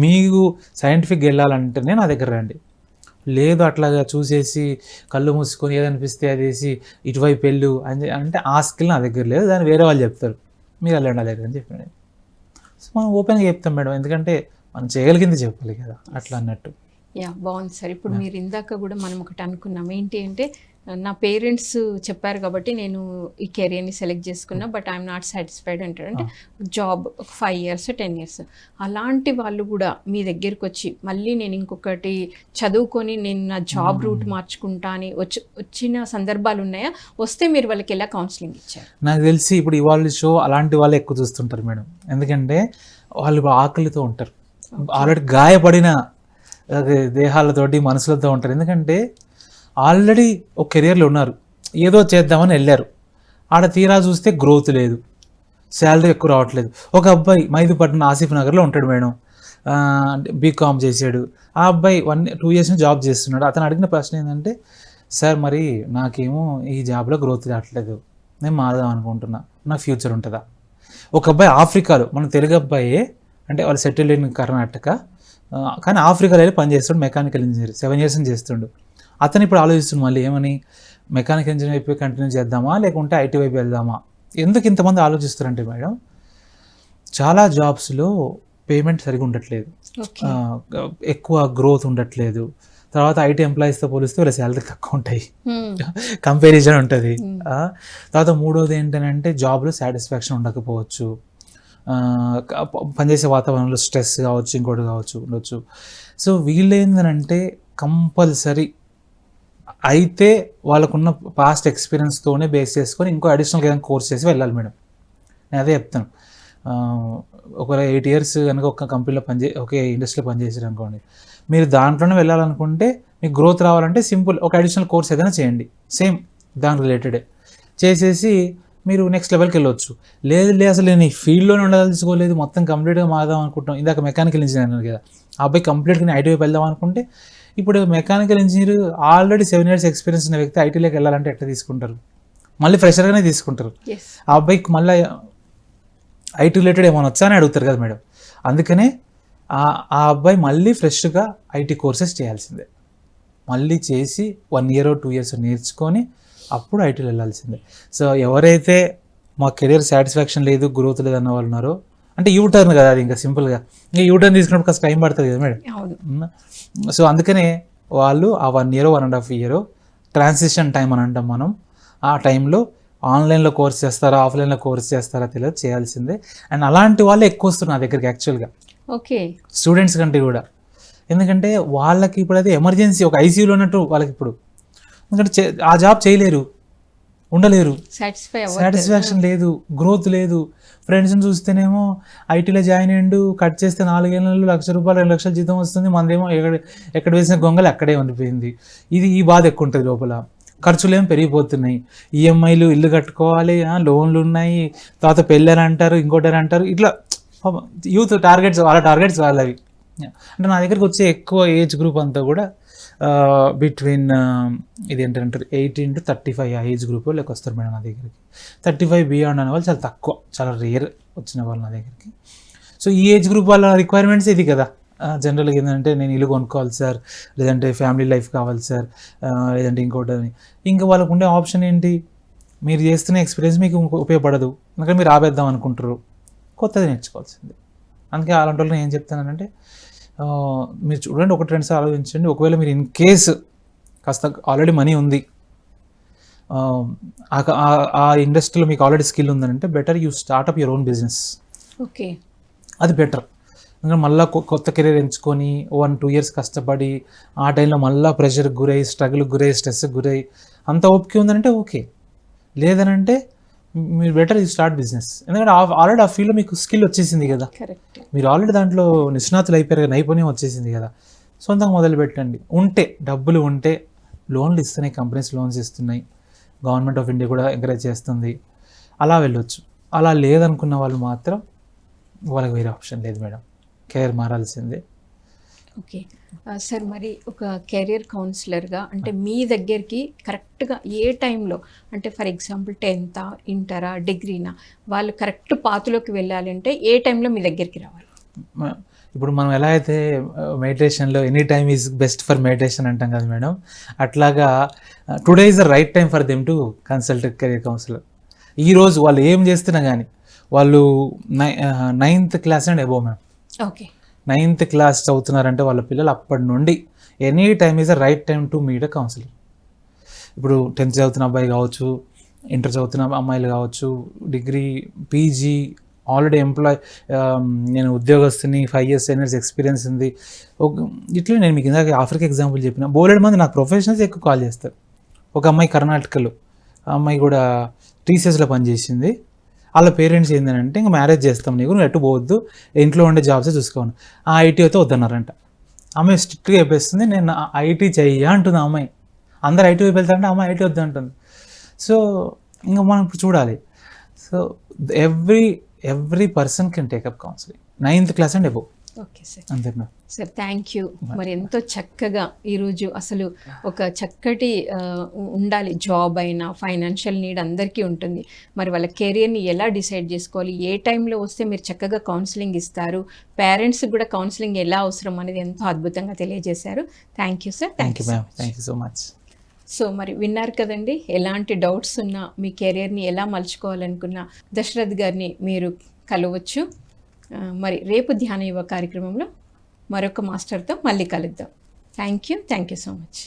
మీకు సైంటిఫిక్గా వెళ్ళాలంటేనే నా దగ్గర రండి, లేదు అట్లాగా చూసేసి కళ్ళు మూసుకొని ఏదనిపిస్తే అది వేసి ఇటువైపు వెళ్ళు అని అంటే ఆ స్కిల్ నా దగ్గర లేదు, దాన్ని వేరే వాళ్ళు చెప్తారు, మీరు అలా ఉండాలి అని చెప్పాను. సో మనం ఓపెన్గా చెప్తాం మేడం, ఎందుకంటే మనం చేయగలిగింది చెప్పాలి కదా అట్లా అన్నట్టు. బాగుంది సార్. ఇప్పుడు మీరు ఇందాక కూడా మనం ఒకటి అనుకున్నాం ఏంటి అంటే నా పేరెంట్స్ చెప్పారు కాబట్టి నేను ఈ కెరియర్ని సెలెక్ట్ చేసుకున్నా, బట్ ఐఎమ్ నాట్ సాటిస్ఫైడ్ అంటారు. అంటే జాబ్ ఒక 5 years 10 years అలాంటి వాళ్ళు కూడా మీ దగ్గరికి వచ్చి మళ్ళీ నేను ఇంకొకటి చదువుకొని నేను నా జాబ్ రూట్ మార్చుకుంటా అని వచ్చిన సందర్భాలు ఉన్నాయా? వస్తే మీరు వాళ్ళకి ఎలా కౌన్సిలింగ్ ఇచ్చారు? నాకు తెలిసి ఇప్పుడు ఇవాళ షో అలాంటి వాళ్ళే ఎక్కువ చూస్తుంటారు మేడం. ఎందుకంటే వాళ్ళు ఆకలితో ఉంటారు, ఆల్రెడీ గాయపడిన దేహాలతోటి మనసులతో ఉంటారు. ఎందుకంటే ఆల్రెడీ ఒక కెరియర్లో ఉన్నారు, ఏదో చేద్దామని వెళ్ళారు, ఆడ తీరా చూస్తే గ్రోత్ లేదు, శాలరీ ఎక్కువ రావట్లేదు. ఒక అబ్బాయి మైదుపట్నం ఆసిఫ్ నగర్లో ఉంటాడు మేడం, బీకామ్ చేశాడు. ఆ అబ్బాయి 1-2 years నుంచి జాబ్ చేస్తున్నాడు. అతను అడిగిన ప్రశ్న ఏంటంటే, సార్ మరి నాకేమో ఈ జాబ్లో గ్రోత్ రావట్లేదు, నేను మారదాం అనుకుంటున్నా, నా ఫ్యూచర్ ఉంటుందా? ఒక అబ్బాయి ఆఫ్రికాలో, మన తెలుగు అబ్బాయే, అంటే వాళ్ళు సెటిల్ ఇన్ కర్ణాటక, కానీ ఆఫ్రికాలో వెళ్ళి పనిచేస్తాడు, మెకానికల్ ఇంజనీర్ 7 years నుంచి చేస్తుండు. అతను ఇప్పుడు ఆలోచిస్తున్నాడు మళ్ళీ ఏమని, మెకానికల్ ఇంజనీర్ వైపు కంటిన్యూ చేద్దామా లేకుంటే ఐటీ వైపు వెళ్దామా? ఎందుకు ఇంతమంది ఆలోచిస్తారంటే మేడం, చాలా జాబ్స్లో పేమెంట్ సరిగా ఉండట్లేదు, ఎక్కువ గ్రోత్ ఉండట్లేదు. తర్వాత ఐటీ ఎంప్లాయీస్తో పోలిస్తే వీళ్ళ శాలరీ తక్కువ ఉంటాయి, కంపారిజన్ ఉంటుంది. తర్వాత మూడోది ఏంటంటే జాబ్లో సాటిస్ఫాక్షన్ ఉండకపోవచ్చు, పనిచేసే వాతావరణంలో స్ట్రెస్ కావచ్చు, ఇంకోటి కావచ్చు ఉండొచ్చు. సో వీళ్ళు ఏంటంటే కంపల్సరీ అయితే వాళ్ళకున్న పాస్ట్ ఎక్స్పీరియన్స్తోనే బేస్ చేసుకొని ఇంకో అడిషనల్గా ఏదైనా కోర్స్ చేసి వెళ్ళాలి మేడం. నేను అదే చెప్తాను. ఒక 8 years కనుక ఒక కంపెనీలో ఒకే ఇండస్ట్రీలో పనిచేసారు అనుకోండి, మీరు దాంట్లోనే వెళ్ళాలనుకుంటే మీకు గ్రోత్ రావాలంటే సింపుల్ ఒక అడిషనల్ కోర్స్ ఏదైనా చేయండి, సేమ్ దాని రిలేటెడే చేసేసి మీరు నెక్స్ట్ లెవెల్కి వెళ్ళవచ్చు. లేదు అసలు నేను ఈ ఫీల్డ్లోనే ఉండదలుచుకోలేదు, మొత్తం కంప్లీట్గా మారదాం అనుకుంటాం. ఇందాక మెకానికల్ ఇంజనీర్ అన్నారు కదా, ఆ అబ్బాయి కంప్లీట్గా ఐటీ వైపు వెళ్దాం అనుకుంటే, ఇప్పుడు mechanical engineer already 7 years experience ఉన్న వ్యక్తి ఐటీలోకి వెళ్ళాలంటే ఎట్లా తీసుకుంటారు? మళ్ళీ ఫ్రెషర్గానే తీసుకుంటారు. ఆ అబ్బాయికి మళ్ళీ ఐటీ రిలేటెడ్ ఏమైనా వచ్చా అని అడుగుతారు కదా మేడం. అందుకనే ఆ అబ్బాయి మళ్ళీ ఫ్రెష్గా ఐటీ కోర్సెస్ చేయాల్సిందే, మళ్ళీ చేసి 1 year or 2 years నేర్చుకొని అప్పుడు ఐటీలో వెళ్ళాల్సిందే. సో ఎవరైతే మా కెరీర్ సాటిస్ఫాక్షన్ లేదు, గ్రోత్ లేదు అన్న వాళ్ళు ఉన్నారో, అంటే యూటర్న్ కదా అది, ఇంకా సింపుల్గా ఇంకా యూటర్న్ తీసుకున్నప్పుడు కాస్త టైం పడుతుంది కదా మేడం. సో అందుకనే వాళ్ళు ఆ 1 year 1.5 year ట్రాన్సిషన్ టైం అని అంటాం మనం. ఆ టైంలో ఆన్లైన్లో కోర్స్ చేస్తారా ఆఫ్లైన్లో కోర్స్ చేస్తారా తెలియదు, చేయాల్సిందే. అండ్ అలాంటి వాళ్ళే ఎక్కువ వస్తున్నారు నా దగ్గరికి యాక్చువల్గా, ఓకే, స్టూడెంట్స్ కంటే కూడా. ఎందుకంటే వాళ్ళకి ఇప్పుడు అయితే ఎమర్జెన్సీ, ఒక ఐసీయూలో ఉన్నట్టు వాళ్ళకి ఇప్పుడు. ఎందుకంటే ఆ జాబ్ చేయలేరు, ఉండలేరు, సాటిస్ఫాక్షన్ లేదు, గ్రోత్ లేదు. ఫ్రెండ్స్ని చూస్తేనేమో ఐటీలో జాయిన్ అయ్యిండు, కట్ చేస్తే 4 ఏళ్ళు 1 లక్ష రూపాయలు 2 లక్షల జీతం వస్తుంది, మనదేమో ఎక్కడ వేసిన గొంగలు అక్కడే ఉండిపోయింది. ఈ బాధ ఎక్కువ ఉంటుంది లోపల. ఖర్చులు ఏమో పెరిగిపోతున్నాయి, ఈఎంఐలు, ఇల్లు కట్టుకోవాలి, లోన్లు ఉన్నాయి, తర్వాత పెళ్ళని అంటారు, ఇంకోటి అంటారు. ఇట్లా యూత్ టార్గెట్స్, వాళ్ళ టార్గెట్స్ వాళ్ళవి. అంటే నా దగ్గరికి వచ్చే ఎక్కువ ఏజ్ గ్రూప్ అంతా కూడా బిట్వీన్ ఇది ఏంటంటారు 18 to 35 ఆ ఏజ్ గ్రూప్ వాళ్ళకి వస్తారు మేడం నా దగ్గరికి. 35 బియాండ్ అనే వాళ్ళు చాలా తక్కువ, చాలా రేర్ వచ్చిన వాళ్ళు నా దగ్గరికి. సో ఈ ఏజ్ గ్రూప్ వాళ్ళ రిక్వైర్మెంట్స్ ఇది కదా. జనరల్గా ఏంటంటే నేను ఇల్లు కొనుక్కోవాలి సార్, లేదంటే ఫ్యామిలీ లైఫ్ కావాలి సార్, లేదంటే ఇంకోటి అని. ఇంకా వాళ్ళకు ఉండే ఆప్షన్ ఏంటి, మీరు చేస్తున్న ఎక్స్పీరియన్స్ మీకు ఉపయోగపడదు, ఎందుకంటే మీరు ఆపేద్దాం అనుకుంటారు, కొత్తది నేర్చుకోవాల్సింది. అందుకే అలాంటి వాళ్ళు ఏం చెప్తానంటే, మీరు చూడండి, 1-2 సార్లు ఆలోచించండి. ఒకవేళ మీరు ఇన్ కేస్ కాస్త ఆల్రెడీ మనీ ఉంది, ఆ ఇండస్ట్రీలో మీకు ఆల్రెడీ స్కిల్ ఉందంటే better you startup your own business. Okay, అది బెటర్. ఎందుకంటే మళ్ళీ కొత్త కెరీర్ ఎంచుకొని 1-2 years కష్టపడి ఆ టైంలో మళ్ళీ ప్రెషర్కి గురై, స్ట్రగుల్కి గురై, స్ట్రెస్కి గురై అంత ఓపిక ఉందనంటే ఓకే, లేదనంటే మీరు బెటర్ యూ స్టార్ట్ బిజినెస్. ఎందుకంటే ఆల్రెడీ ఆ ఫీల్డ్లో మీకు స్కిల్ వచ్చేసింది కదా, మీరు ఆల్రెడీ దాంట్లో నిష్ణాతులు అయిపోయారు, నైపుణ్యం వచ్చేసింది కదా. సొంతంగా మొదలు పెట్టండి. ఉంటే డబ్బులు ఉంటే లోన్లు ఇస్తున్నాయి, కంపెనీస్ లోన్స్ ఇస్తున్నాయి, గవర్నమెంట్ ఆఫ్ ఇండియా కూడా ఎంకరేజ్ చేస్తుంది, అలా వెళ్ళొచ్చు. అలా లేదనుకున్న వాళ్ళు మాత్రం వాళ్ళకి వేరే ఆప్షన్ లేదు మేడం, కెరీర్ మారాల్సిందే. ఓకే సార్, మరి ఒక కెరీర్ కౌన్సిలర్గా అంటే మీ దగ్గరికి కరెక్ట్గా ఏ టైంలో, అంటే ఫర్ ఎగ్జాంపుల్ 10th, ఇంటరా, డిగ్రీనా, వాళ్ళు కరెక్ట్ పాత్లోకి వెళ్ళాలి అంటే ఏ టైంలో మీ దగ్గరికి రావాలి? ఇప్పుడు మనం ఎలా అయితే మెడిటేషన్లో any time is best for meditation అంటాం కదా మేడం, అట్లాగా today is the right time for them to consult career counsellor. ఈరోజు వాళ్ళు ఏం చేస్తున్నా కానీ, వాళ్ళు 9th class and above ma'am. Okay, 9th class చదువుతున్నారంటే వాళ్ళ పిల్లలు అప్పటి నుండి any time is the right time to meet a counsellor. ఇప్పుడు 10th చదువుతున్న అబ్బాయి కావచ్చు, ఇంటర్ చదువుతున్న అమ్మాయిలు కావచ్చు, డిగ్రీ, పీజీ, ఆల్రెడీ నేను ఉద్యోగస్తుని, 5 years 10 years ఎక్స్పీరియన్స్ ఉంది. ఇట్లా నేను మీకు ఇందాక ఆఫ్రికా ఎగ్జాంపుల్ చెప్పిన, బోలెడు మంది నాకు ప్రొఫెషనల్స్ ఎక్కువ కాల్ చేస్తారు. ఒక అమ్మాయి కర్ణాటకలో, ఆ అమ్మాయి కూడా టీసీఎస్లో పనిచేసింది. వాళ్ళ పేరెంట్స్ ఏంటంటే ఇంకా మ్యారేజ్ చేస్తాం నీకు, నువ్వు ఎటు పోవద్దు, ఇంట్లో ఉండే జాబ్సే చూసుకోను. ఆ ఐటీ అయితే వద్దన్నారంట. అమ్మాయి స్ట్రిక్ట్గా చెప్పేస్తుంది, నేను ఐటీ చెయ్యా అంటుంది ఆ అమ్మాయి. అందరు ఐటీ వైపు వెళ్తారంటే అమ్మాయి ఐటీ వద్దు అంటుంది. సో ఇంకా మనం ఇప్పుడు చూడాలి. So every person can take up counselling 9th class and above. Okay sir. అంతేనా సార్, థ్యాంక్ యూ. మరి ఎంతో చక్కగా ఈరోజు అసలు ఒక చక్కటి ఉండాలి, జాబ్ అయినా ఫైనాన్షియల్ నీడ్ అందరికీ ఉంటుంది. మరి వాళ్ళ కెరియర్ని ఎలా డిసైడ్ చేసుకోవాలి, ఏ టైంలో వస్తే మీరు చక్కగా కౌన్సిలింగ్ ఇస్తారు, పేరెంట్స్కి కూడా కౌన్సిలింగ్ ఎలా అవసరం అనేది ఎంతో అద్భుతంగా తెలియజేశారు. Thank you sir. Thank you ma'am, thank you so much. So మరి విన్నారు కదండి, ఎలాంటి డౌట్స్ ఉన్నా, మీ కెరియర్ని ఎలా మలుచుకోవాలనుకున్నా దశరథ్ గారిని మీరు కలవచ్చు. మరి రేపు ధ్యాన యువ కార్యక్రమంలో మరొక మాస్టర్తో మళ్ళీ కలుద్దాం. Thank you so much.